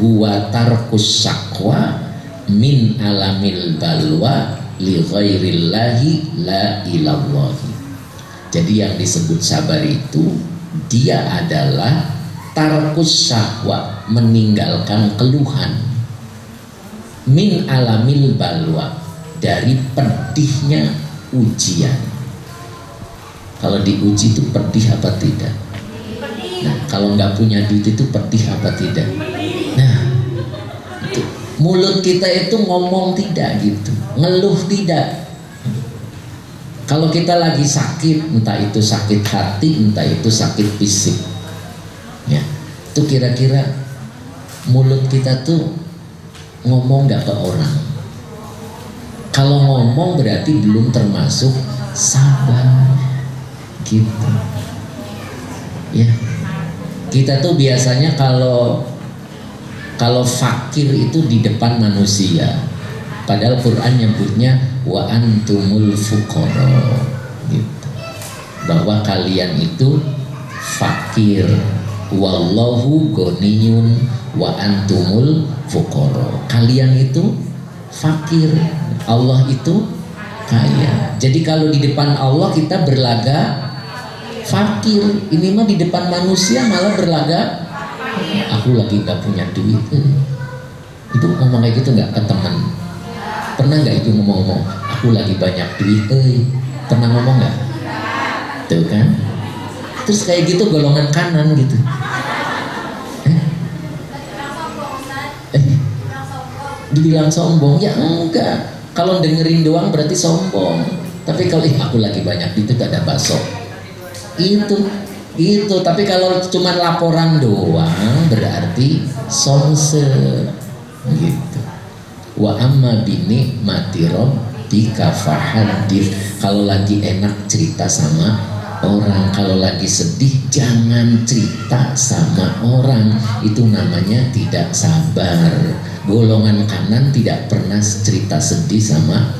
huwa tarkus syaqwa min alamil balwa li ghairillahi la ilallahi. Jadi yang disebut sabar itu dia adalah tarkus syahwa, meninggalkan keluhan, min alamil balwa, dari pedihnya ujian. Kalau diuji itu pedih apa tidak? Nah, kalau nggak punya duit itu pedih apa tidak? Nah, itu. Mulut kita itu ngomong tidak gitu, ngeluh tidak. Kalau kita lagi sakit, entah itu sakit hati, entah itu sakit fisik, ya, itu kira-kira mulut kita tuh ngomong nggak ke orang? Kalau ngomong berarti belum termasuk sabar, gitu. Ya, kita tuh biasanya kalau fakir itu di depan manusia. Padahal Quran nyebutnya wa antumul fuqara, gitu. Bahwa kalian itu fakir, wallahu ghaniyun wa antumul fuqara. Kalian itu fakir, Allah itu kaya. Jadi kalau di depan Allah kita berlaga fakir, ini mah di depan manusia malah berlaga aku lagi gak punya duit. Itu ngomong kayak gitu nggak ke teman? Pernah nggak itu ngomong-ngomong aku lagi banyak duit? Pernah ngomong nggak? Tuh kan? Terus kayak gitu golongan kanan gitu. Dibilang sombong? Ya enggak. Kalau dengerin doang berarti sombong. Tapi kalau aku lagi banyak duit, itu ada bakso. Itu. Tapi kalau cuma laporan doang berarti somse gitu. Wa amma bini mati rabbika fahadits. Kalau lagi enak cerita sama orang, kalau lagi sedih jangan cerita sama orang. Itu namanya tidak sabar. Golongan kanan tidak pernah cerita sedih sama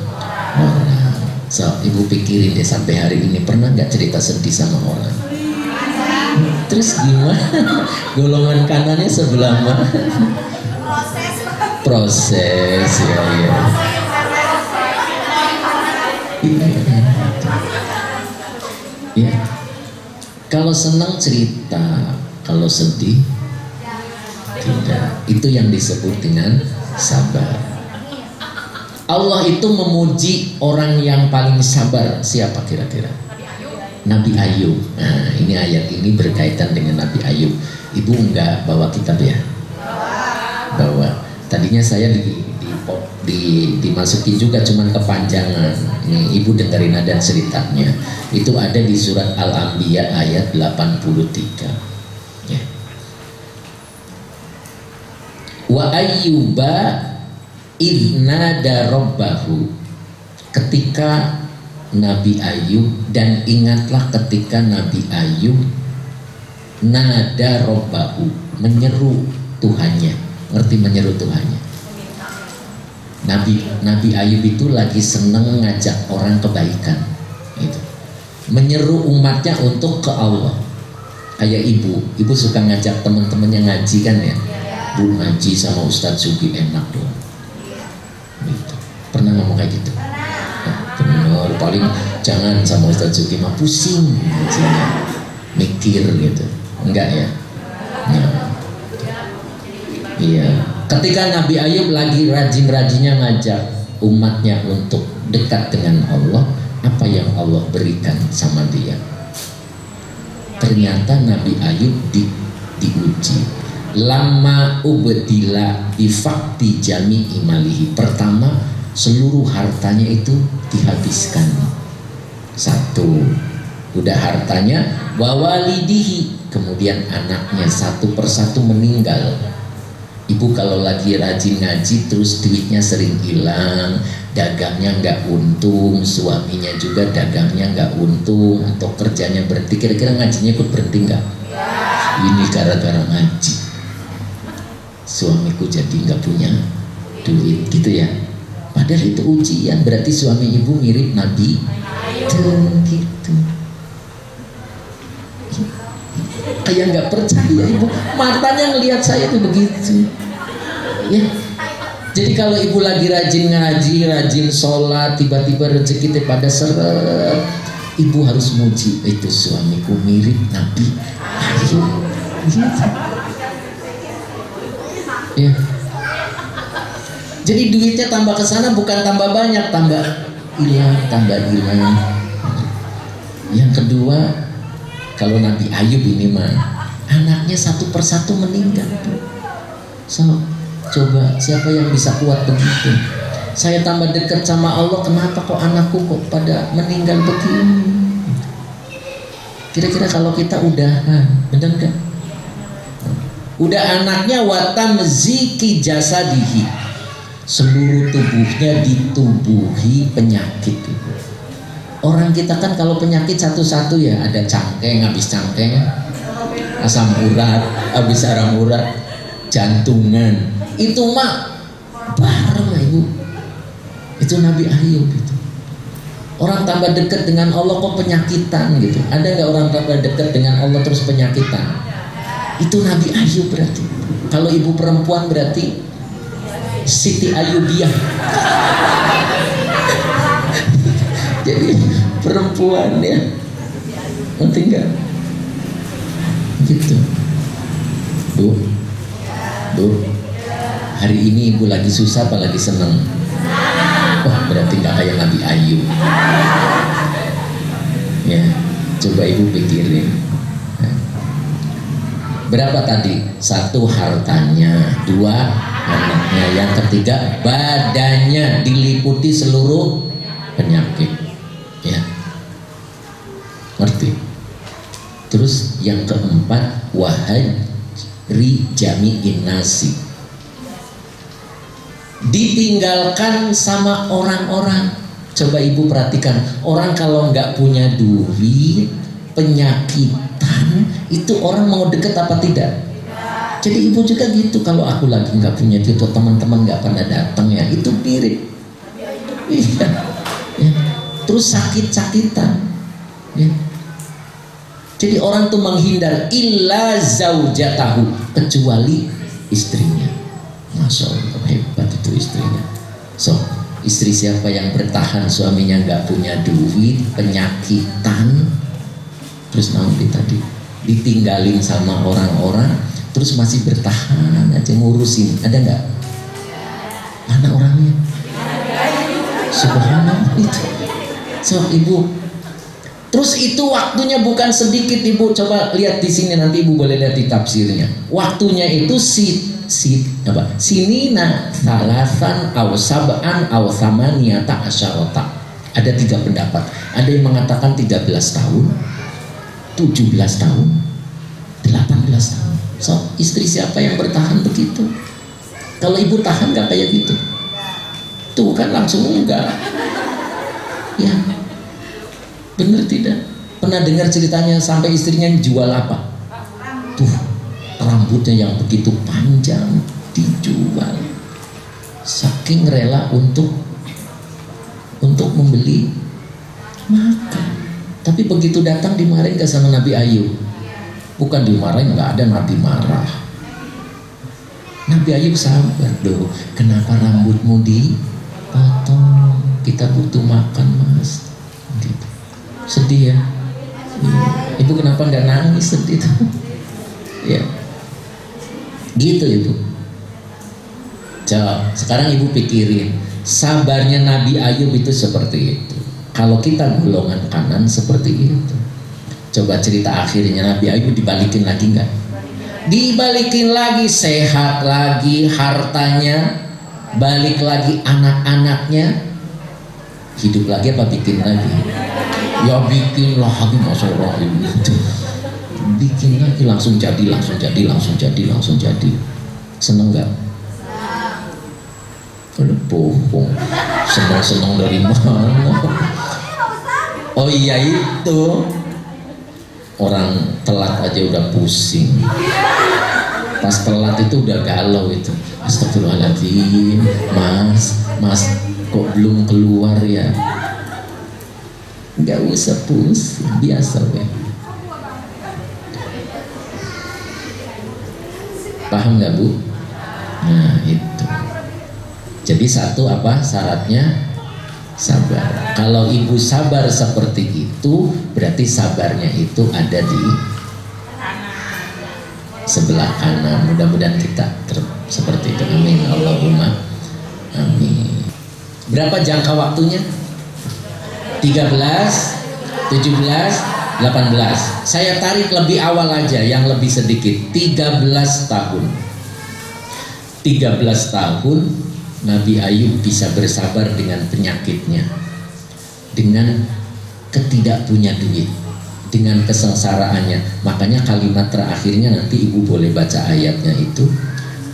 orang. So, ibu pikirin deh sampai hari ini pernah nggak cerita sedih sama orang? Terus gimana? Golongan kanannya sebelah mana? Proses ya. Ya. Kalau senang cerita, kalau sedih tidak. Itu yang disebut dengan sabar. Allah itu memuji orang yang paling sabar. Siapa kira-kira? Nabi Ayub. Nah, ini ayat ini berkaitan dengan Nabi Ayub. Ibu enggak bawa kitab ya? Bawa. Tadinya saya dimasuki juga, cuman kepanjangan. Ini ibu dengerin ada ceritanya. Itu ada di surat Al-Anbiya ayat 83. Ya. Wa ayyuba idnada rabbahu, ketika Nabi Ayub, dan ingatlah ketika Nabi Ayub nada rabbahu, menyeru Tuhannya. Ngerti menyeru Tuhannya? Nabi Ayub itu lagi seneng ngajak orang kebaikan, itu menyeru umatnya untuk ke Allah. Kayak ibu suka ngajak teman-temannya ngaji kan ya? Bu, ngaji sama Ustadz Sugi enak loh. Gitu. Pernah ngomong kayak gitu? Benar, paling jangan sama Ustadz Sugi mah pusing ngajinya, mikir gitu. Enggak ya? Nah, iya. Ketika Nabi Ayub lagi rajin-rajinnya ngajak umatnya untuk dekat dengan Allah, apa yang Allah berikan sama dia? Ternyata Nabi Ayub diuji. Lama ubdila bifakti jami imalihi. Pertama, seluruh hartanya itu dihabiskan. Satu, udah hartanya, wawalidihi, kemudian anaknya satu persatu meninggal. Ibu kalau lagi rajin ngaji terus duitnya sering hilang, dagangnya nggak untung, suaminya juga dagangnya nggak untung, atau kerjanya berhenti, kira-kira ngajinya ikut berhenti nggak? Ini gara-gara ngaji suamiku jadi nggak punya duit, gitu ya. Padahal itu ujian, berarti suami ibu mirip Nabi tuh, gitu. Kayak nggak percaya ibu, matanya ngelihat saya tuh begitu ya. Jadi kalau ibu lagi rajin ngaji, rajin sholat, tiba-tiba rezeki pada seret, ibu harus muji, itu suamiku mirip Nabi Ayub gitu. Ya. Jadi duitnya tambah ke sana bukan tambah banyak, tambah hilang. Yang kedua, kalau Nabi Ayub ini mah anaknya satu persatu meninggal. So, coba siapa yang bisa kuat begitu? Saya tambah dekat sama Allah, kenapa kok anakku kok pada meninggal begini? Kira-kira kalau kita udahan, benar gak? Udah anaknya watam ziki jasadihi, seluruh tubuhnya ditubuhi penyakit. Orang kita kan kalau penyakit satu-satu ya, ada cangkeng, habis cangkeng, asam urat, habis asam urat, jantungan. Itu mah bareng ibu. Itu Nabi Ayub itu. Orang tambah dekat dengan Allah kok penyakitan gitu. Ada nggak orang tambah dekat dengan Allah terus penyakitan? Itu Nabi Ayub berarti. Kalau ibu perempuan berarti Siti Ayubiah. Jadi perempuan ya, ngerti nggak? Gitu. Bu, hari ini ibu lagi susah apa lagi seneng? Wah, berarti nggak kayak Nabi Ayub. Ya, coba ibu pikirin. Berapa tadi? Satu, hartanya. Dua, anaknya. Yang ketiga, badannya diliputi seluruh penyakit. Ya, ngerti? Terus yang keempat, wahajri jami'in nasi, ditinggalkan sama orang-orang. Coba ibu perhatikan, orang kalau nggak punya duit, penyakitan, itu orang mau deket apa tidak? Jadi ibu juga gitu, kalau aku lagi nggak punya duit, teman-teman nggak pernah datang ya, itu mirip. Iya. Ya. Terus sakit-sakitan ya. Jadi orang tuh menghindar illa zaujatahu, kecuali istrinya. Masya Allah, hebat itu istrinya. So, istri siapa yang bertahan suaminya nggak punya duit, penyakitan, terus nanti tadi ditinggalin sama orang-orang, terus masih bertahan aja ngurusin, ada nggak? Mana orangnya? Subhanallah itu. So ibu, terus itu waktunya bukan sedikit ibu. Coba lihat di sini, nanti ibu boleh lihat di tafsirnya. Waktunya itu sinina salasan aw sab'an aw thamaniyata asyarata. Ada 3 pendapat. Ada yang mengatakan 13 tahun, 17 tahun, 18 tahun. So istri siapa yang bertahan begitu? Kalau ibu tahan gak kayak gitu? Tuh kan langsung enggak. Ya, bener tidak? Pernah dengar ceritanya sampai istrinya jual apa? Tuh, rambutnya yang begitu panjang dijual. Saking rela untuk membeli makan. Tapi begitu datang dimarahin gak sama Nabi Ayub? Bukan dimarahin, nggak ada Nabi marah. Nabi Ayub sabar loh. Kenapa rambutmu dipotong? Kita butuh makan mas. Gitu. Sedih ya. Ibu kenapa nggak nangis sedih itu? Ya. Gitu ibu. Coba sekarang ibu pikirin, sabarnya Nabi Ayub itu seperti itu. Kalau kita golongan kanan seperti itu. Coba cerita akhirnya Nabi Ayub dibalikin lagi nggak? Dibalikin lagi, sehat lagi, hartanya, balik lagi anak-anaknya, hidup lagi apa bikin lagi? Ya bikin lagi, Masya Allah itu. Bikin lagi, langsung jadi. Seneng nggak? Aduh bohong, seneng dari mana? Oh iya itu, orang telat aja udah pusing. Pas telat itu udah galau itu. Astagfirullahaladzim, mas kok belum keluar ya? Nggak usah pusing, biasa ya. Paham nggak bu? Nah itu. Jadi satu apa syaratnya? Sabar. Kalau ibu sabar seperti itu, berarti sabarnya itu ada di sebelah kanan. Mudah-mudahan kita seperti itu. Amin. Allahumma amin. Berapa jangka waktunya? 13, 17, 18. Saya tarik lebih awal aja, yang lebih sedikit. 13 tahun. 13 tahun Nabi Ayub bisa bersabar dengan penyakitnya, dengan ketidakpunya duit, dengan kesengsaraannya. Makanya kalimat terakhirnya nanti ibu boleh baca ayatnya itu,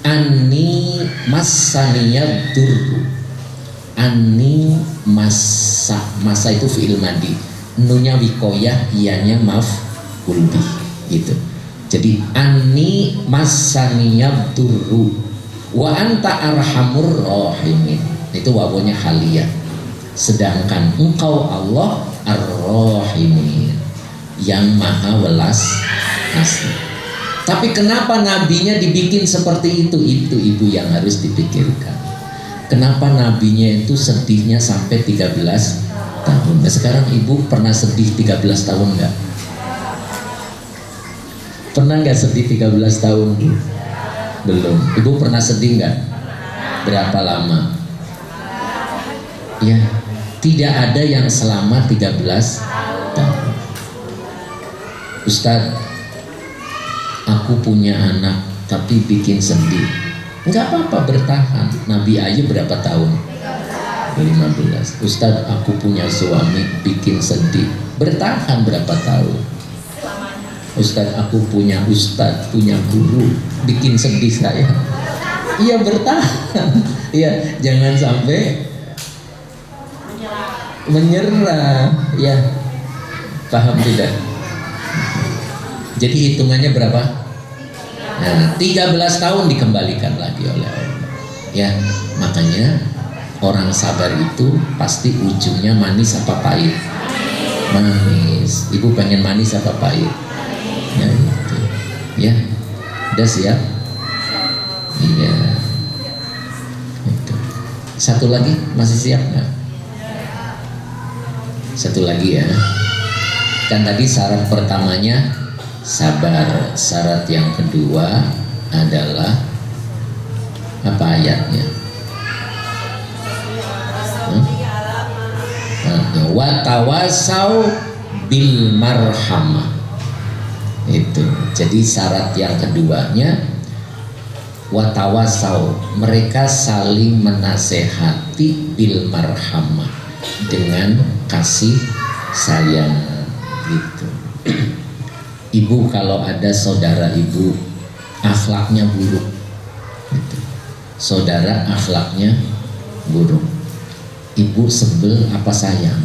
Ani massaniyad durru. Ani masa itu fi'il madi, nunya wikoyah, ianya maf'ul bih gitu. Jadi ani massaniyad durru wa anta arhamur rahimin, itu wawunya haliyah. Sedangkan engkau Allah ar-rahimin, yang maha welas asih. Tapi kenapa nabinya dibikin seperti itu? Itu ibu yang harus dipikirkan. Kenapa nabinya itu sedihnya sampai 13 tahun? Nah, sekarang ibu pernah sedih 13 tahun nggak? Pernah nggak sedih 13 tahun? Belum. Ibu pernah sedih nggak? Berapa lama? Ya, tidak ada yang selama 13 tahun. Ustadz, aku punya anak tapi bikin sedih. Nggak apa-apa, bertahan. Nabi Ayub berapa tahun? 15. Ustadz, aku punya suami bikin sedih. Bertahan berapa tahun? Ustadz, aku punya guru bikin sedih saya. Iya, bertahan. Iya, jangan sampai menyerah. Ya, paham tidak? Jadi hitungannya berapa? Nah, 13 tahun dikembalikan lagi oleh Allah. Ya, makanya orang sabar itu pasti ujungnya manis apa pahit? Manis. Ibu pengen manis apa pahit? Ya itu. Ya, udah siap? Iya. Satu lagi, masih siap nggak? Satu lagi ya. Kan tadi syarat pertamanya sabar, syarat yang kedua adalah apa ayatnya? Wa tawasau bil marhamah. Itu. Jadi syarat yang keduanya watawasau, mereka saling menasehati bil marhamah, dengan kasih sayang gitu. Ibu kalau ada saudara ibu akhlaknya buruk gitu. Saudara akhlaknya buruk, ibu sebel apa sayang?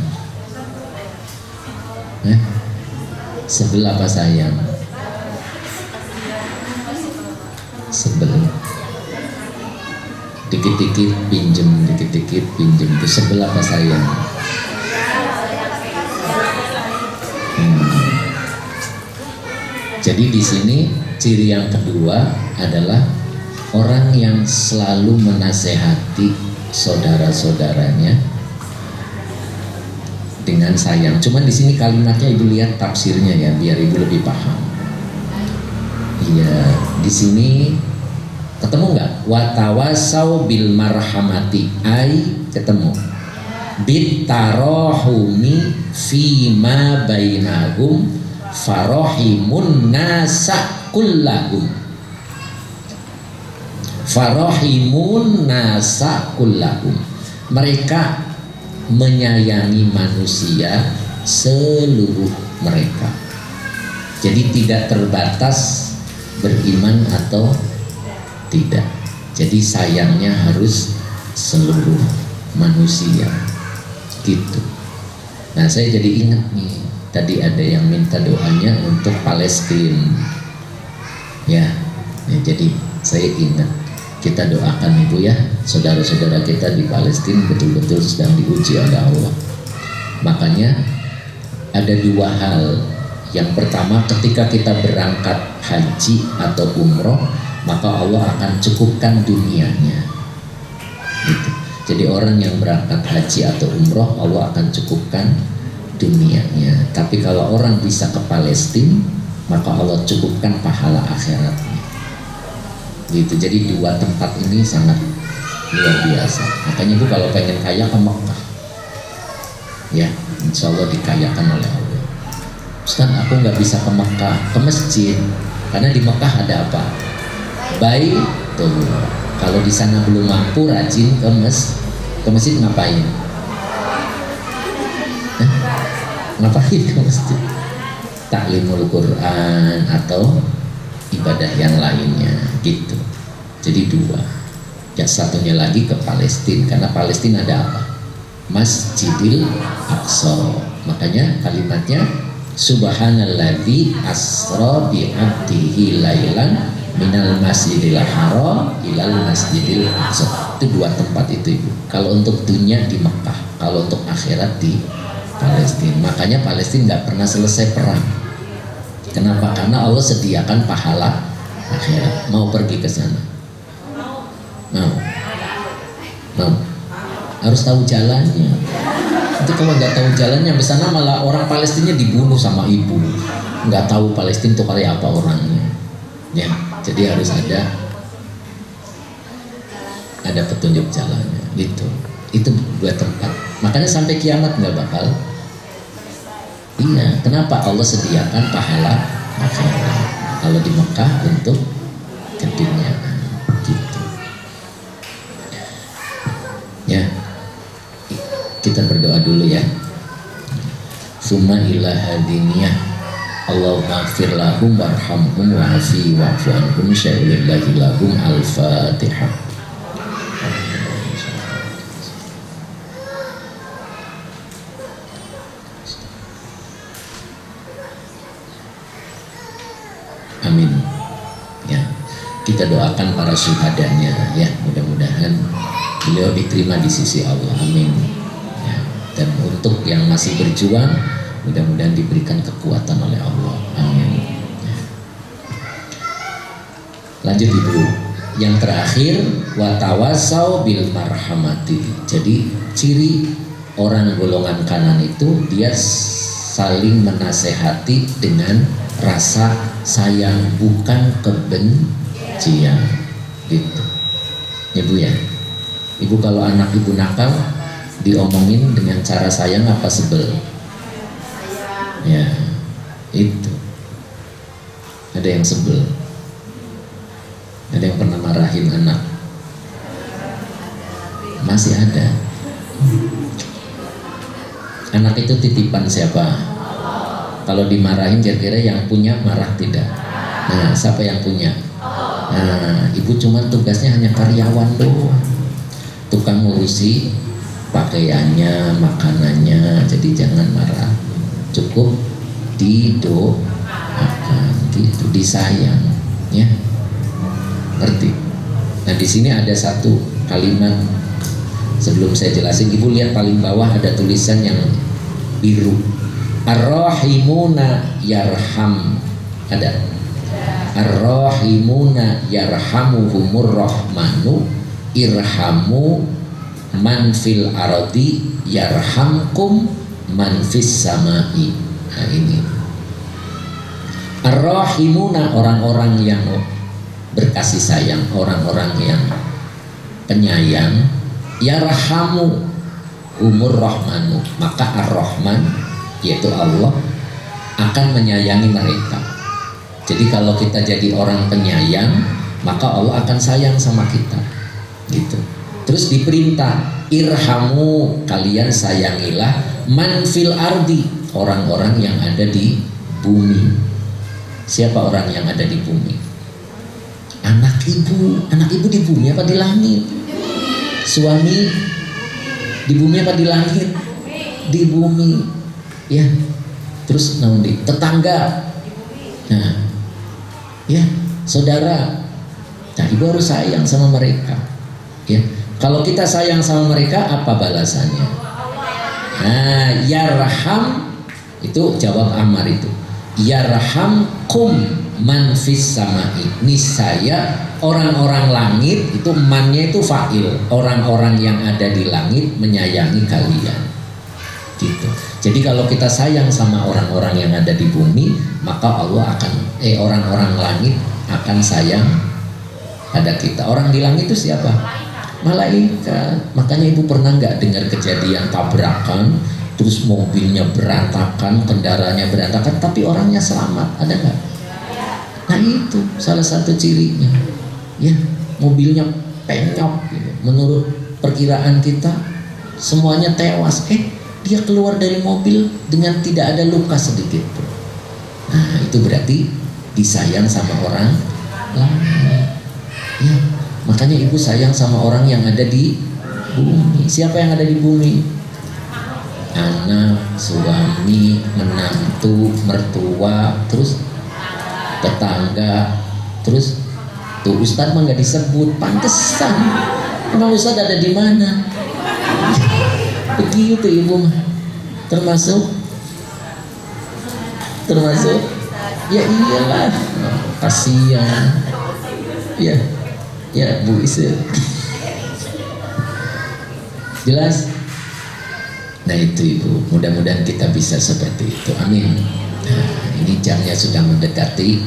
Sebel apa sayang? Sebel. Dikit-dikit pinjem, dikit-dikit pinjem, itu sebel apa sayang? Jadi di sini ciri yang kedua adalah orang yang selalu menasehati saudara-saudaranya dengan sayang. Cuman di sini kalimatnya ibu lihat tafsirnya ya, biar ibu lebih paham. Iya, di sini ketemu nggak? Watawasau bil marhamati, ai ketemu. Bitarahumi fima bainahum farahimun nasa kullahum. Farahimun nasa kullahum. Mereka menyayangi manusia seluruh mereka. Jadi tidak terbatas beriman atau tidak. Jadi sayangnya harus seluruh manusia gitu. Nah, saya jadi ingat nih, tadi ada yang minta doanya untuk Palestina ya, jadi saya ingat, kita doakan ibu ya, saudara-saudara kita di Palestina betul-betul sedang diuji oleh Allah. Makanya ada dua hal. Yang pertama, ketika kita berangkat haji atau umroh, maka Allah akan cukupkan dunianya gitu. Jadi orang yang berangkat haji atau umroh, Allah akan cukupkan dunianya. Tapi kalau orang bisa ke Palestina, maka Allah cukupkan pahala akhiratnya gitu. Jadi dua tempat ini sangat luar biasa. Makanya ibu kalau pengen kaya ke Mekah ya, insya Allah dikayakan oleh Allah. Ustaz, aku nggak bisa ke Mekah, ke masjid, karena di Mekah ada apa? Baitullah. Kalau di sana belum mampu, rajin ke masjid ngapain? Ngapain ke masjid? Taklimul Quran atau ibadah yang lainnya gitu. Jadi dua. Yang satunya lagi ke Palestina, karena Palestina ada apa? Masjidil Aqsa. Makanya kalimatnya Subhanalladzi asra bi 'abdihi lailan minal masjidil haram ilal masjidil aqsa. Itu dua tempat itu ibu. Kalau untuk dunia di Mekah, kalau untuk akhirat di Palestina. Makanya Palestina nggak pernah selesai perang. Kenapa? Karena Allah sediakan pahala akhirat. Mau pergi ke sana? Mau. Harus tahu jalannya. Itu kalau nggak tahu jalannya, di sana malah orang Palestina dibunuh sama ibu. Nggak tahu Palestina itu kayak apa orangnya. Ya, jadi harus ada petunjuk jalannya gitu. Itu dua tempat. Makanya sampai kiamat nggak bakal. Iya, kenapa Allah sediakan pahala akhirat? Kalau di Mekah untuk keduniaan gitu. Ya, kita berdoa dulu ya. Summa ila hadiniyah Allahumma ighfir lahum warhamhum wa'afi wa'fu anhum syai'ulillahi lahum. Al-Fatihah. Amin. Ya, kita doakan para syuhadanya ya, mudah-mudahan beliau diterima di sisi Allah. Amin. Ya, dan untuk yang masih berjuang, mudah-mudahan diberikan kekuatan oleh Allah. Amin. Ya. Lanjut ibu. yang terakhir watawasau bil marhamati. Jadi ciri orang golongan kanan itu dia saling menasehati dengan rasa sayang, bukan kebencian gitu. Ibu ya, ibu kalau anak ibu nakal diomongin dengan cara sayang apa sebel? Ya itu. Ada yang sebel, ada yang pernah marahin anak, masih ada. Anak itu titipan siapa? Kalau dimarahin kira-kira yang punya marah tidak? Nah, siapa yang punya? Nah, ibu cuma tugasnya hanya karyawan doang, tukang ngurusi pakaiannya, makanannya. Jadi jangan marah, cukup didoakan, gitu, disayang, ya, ngerti? Nah di sini ada satu kalimat sebelum saya jelasin. Ibu lihat paling bawah ada tulisan yang biru, ar-rahimuna yarham, ada ar-rahimuna yarhamuhumur rahmanu irhamu man fil ardi yarhamkum man fis samai. Nah ini ar-rahimuna, orang-orang yang berkasih sayang, orang-orang yang penyayang, yarhamu umur rahmanu, maka ar-rahman yaitu Allah akan menyayangi mereka. Jadi kalau kita jadi orang penyayang, maka Allah akan sayang sama kita, gitu. Terus diperintah irhamu, kalian sayangilah man fil ardi, orang-orang yang ada di bumi. Siapa orang yang ada di bumi? Anak ibu. Anak ibu di bumi apa di langit? Suami di bumi apa di langit? Di bumi, ya. Terus nanti tetangga, nah, ya, saudara. Nah, ibu harus sayang sama mereka, ya. Kalau kita sayang sama mereka, apa balasannya? Nah, yarham itu jawab amar itu. Yarhamkum man fis samai, niscaya orang-orang langit itu, mannya itu fa'il, orang-orang yang ada di langit menyayangi kalian, gitu. Jadi kalau kita sayang sama orang-orang yang ada di bumi, maka Allah akan orang-orang langit akan sayang pada kita. Orang di langit itu siapa? Malaikat. Makanya ibu pernah nggak dengar kejadian tabrakan, terus mobilnya berantakan, kendaraannya berantakan, tapi orangnya selamat, ada nggak? Nah itu salah satu cirinya, ya, mobilnya penyok, gitu. Menurut perkiraan kita semuanya tewas, dia keluar dari mobil dengan tidak ada luka sedikit pun. Nah itu berarti disayang sama orang lain, ya. Makanya ibu sayang sama orang yang ada di bumi. Siapa yang ada di bumi? Anak, suami, menantu, mertua, terus tetangga, terus tuh Ustadz mah nggak disebut, pantesan. Emang Ustadz ada di mana? Begitu ibu mah. Termasuk, ya iyalah, kasihan, ya Bu Isir. Jelas? Nah itu ibu, mudah-mudahan kita bisa seperti itu, amin. Nah, ini jamnya sudah mendekati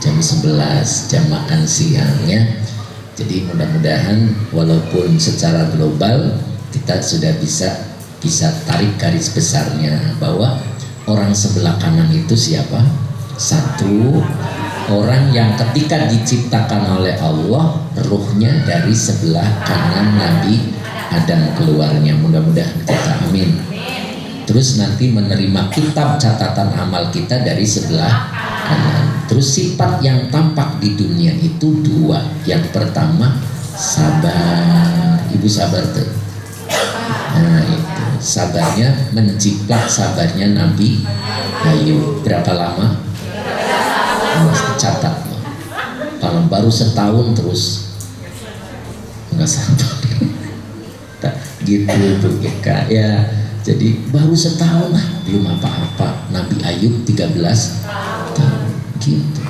jam 11, jam makan siang, ya. Jadi mudah-mudahan walaupun secara global kita sudah bisa tarik garis besarnya bahwa orang sebelah kanan itu siapa? Satu, orang yang ketika diciptakan oleh Allah, ruhnya dari sebelah kanan Nabi Adam keluarnya. Mudah-mudahan kita, amin. Terus nanti menerima kitab catatan amal kita dari sebelah kanan. Terus sifat yang tampak di dunia itu dua. Yang pertama sabar. Ibu sabar tuh. Nah itu sabarnya menjiplak, sabarnya Nabi Ayub. Berapa lama? Catat. Kalau baru setahun terus nggak sabar. Gitu tuh ya. Jadi baru setahun lah, belum apa-apa. Nabi Ayub 13 tahun, gitu.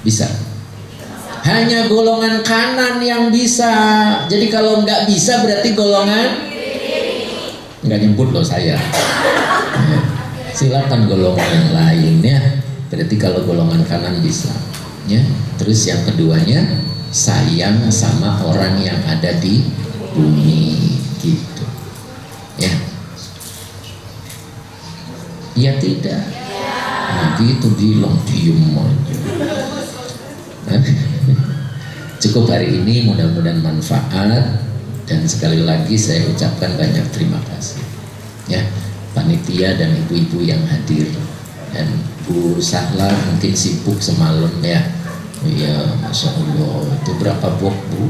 Bisa? Hanya golongan kanan yang bisa. Jadi kalau nggak bisa berarti golongan nggak nyebut loh saya. Silakan golongan yang lain ya. Berarti kalau golongan kanan bisa. Ya. Terus yang keduanya sayang sama orang yang ada di bumi gitu. Ya. Ya tidak. Nah gitu bilang diem aja. Cukup hari ini, mudah-mudahan manfaat, dan sekali lagi saya ucapkan banyak terima kasih ya panitia dan ibu-ibu yang hadir, dan Bu Sahla mungkin sibuk semalam ya. Oh iya, Masya Allah, itu berapa box Bu?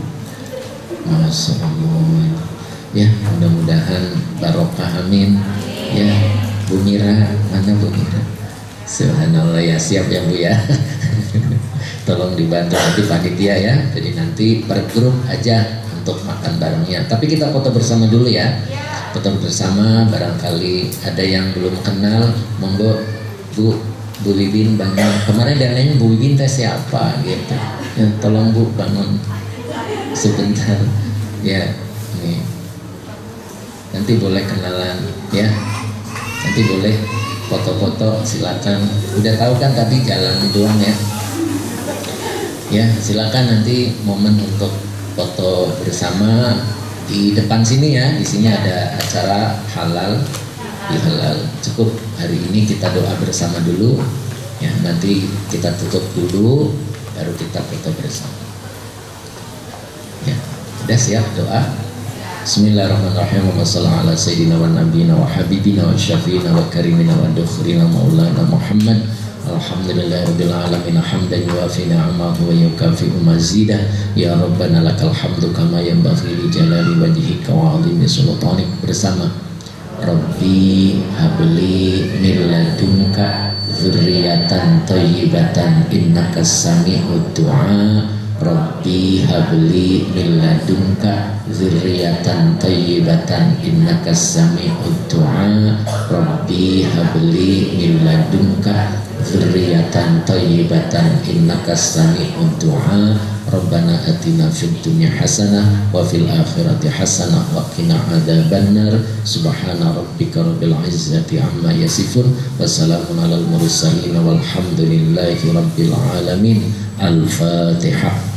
Masya Allah ya, mudah-mudahan barokah, amin ya. Bu Mira, mana Bu Mira? Subhanallah ya, siap ya Bu ya. Tolong dibantu nanti panitia ya. Jadi nanti per grup aja untuk makan barengnya. Tapi kita foto bersama dulu ya. Foto bersama, barangkali ada yang belum kenal, monggo Bu Wibin bangun. Kemarin dananya Bu Wibin teh siapa gitu. Ya, tolong Bu bangun sebentar. Ya, nih. Nanti boleh kenalan ya. Nanti boleh foto-foto, silakan. Udah tahu kan tadi jalan doang ya. Ya, silakan nanti momen untuk foto bersama di depan sini ya. Di sini ada acara halal, di halal. Cukup hari ini kita doa bersama dulu. Ya, nanti kita tutup dulu, baru kita foto bersama. Ya, udah siap doa. Bismillahirrahmanirrahim. Wassallallahu ala sayyidina wa nabiyina wa habibina wa syafiina wa karimina wa dukhrina maulana Muhammad. Alhamdulillahirabbil alamin, hamdan yuwafi ni'amahu wa yukafi'u mazidah. Ya Rabbana lakal hamdu kama yanbaghi li jalali wajhika wa 'azimi sultanik. Bersama Rabbi habli min ladunka dzurriyyatan thayyibatan innaka sami'ud du'a. Rabbi habli min ladunka dzurriyyatan thayyibatan innaka sami'ud du'a. Rabbi habli min ladunka dzurriyyatan thayyibatan innaka sami'ud du'a. Rabbana atina fid dunya hasanah wa fil akhirati hasanah wa qina adzabannar. Subhana rabbika rabbil izzati amma yasifun wa salamun alal mursalin walhamdulillahi rabbil alamin. Al-Fatihah.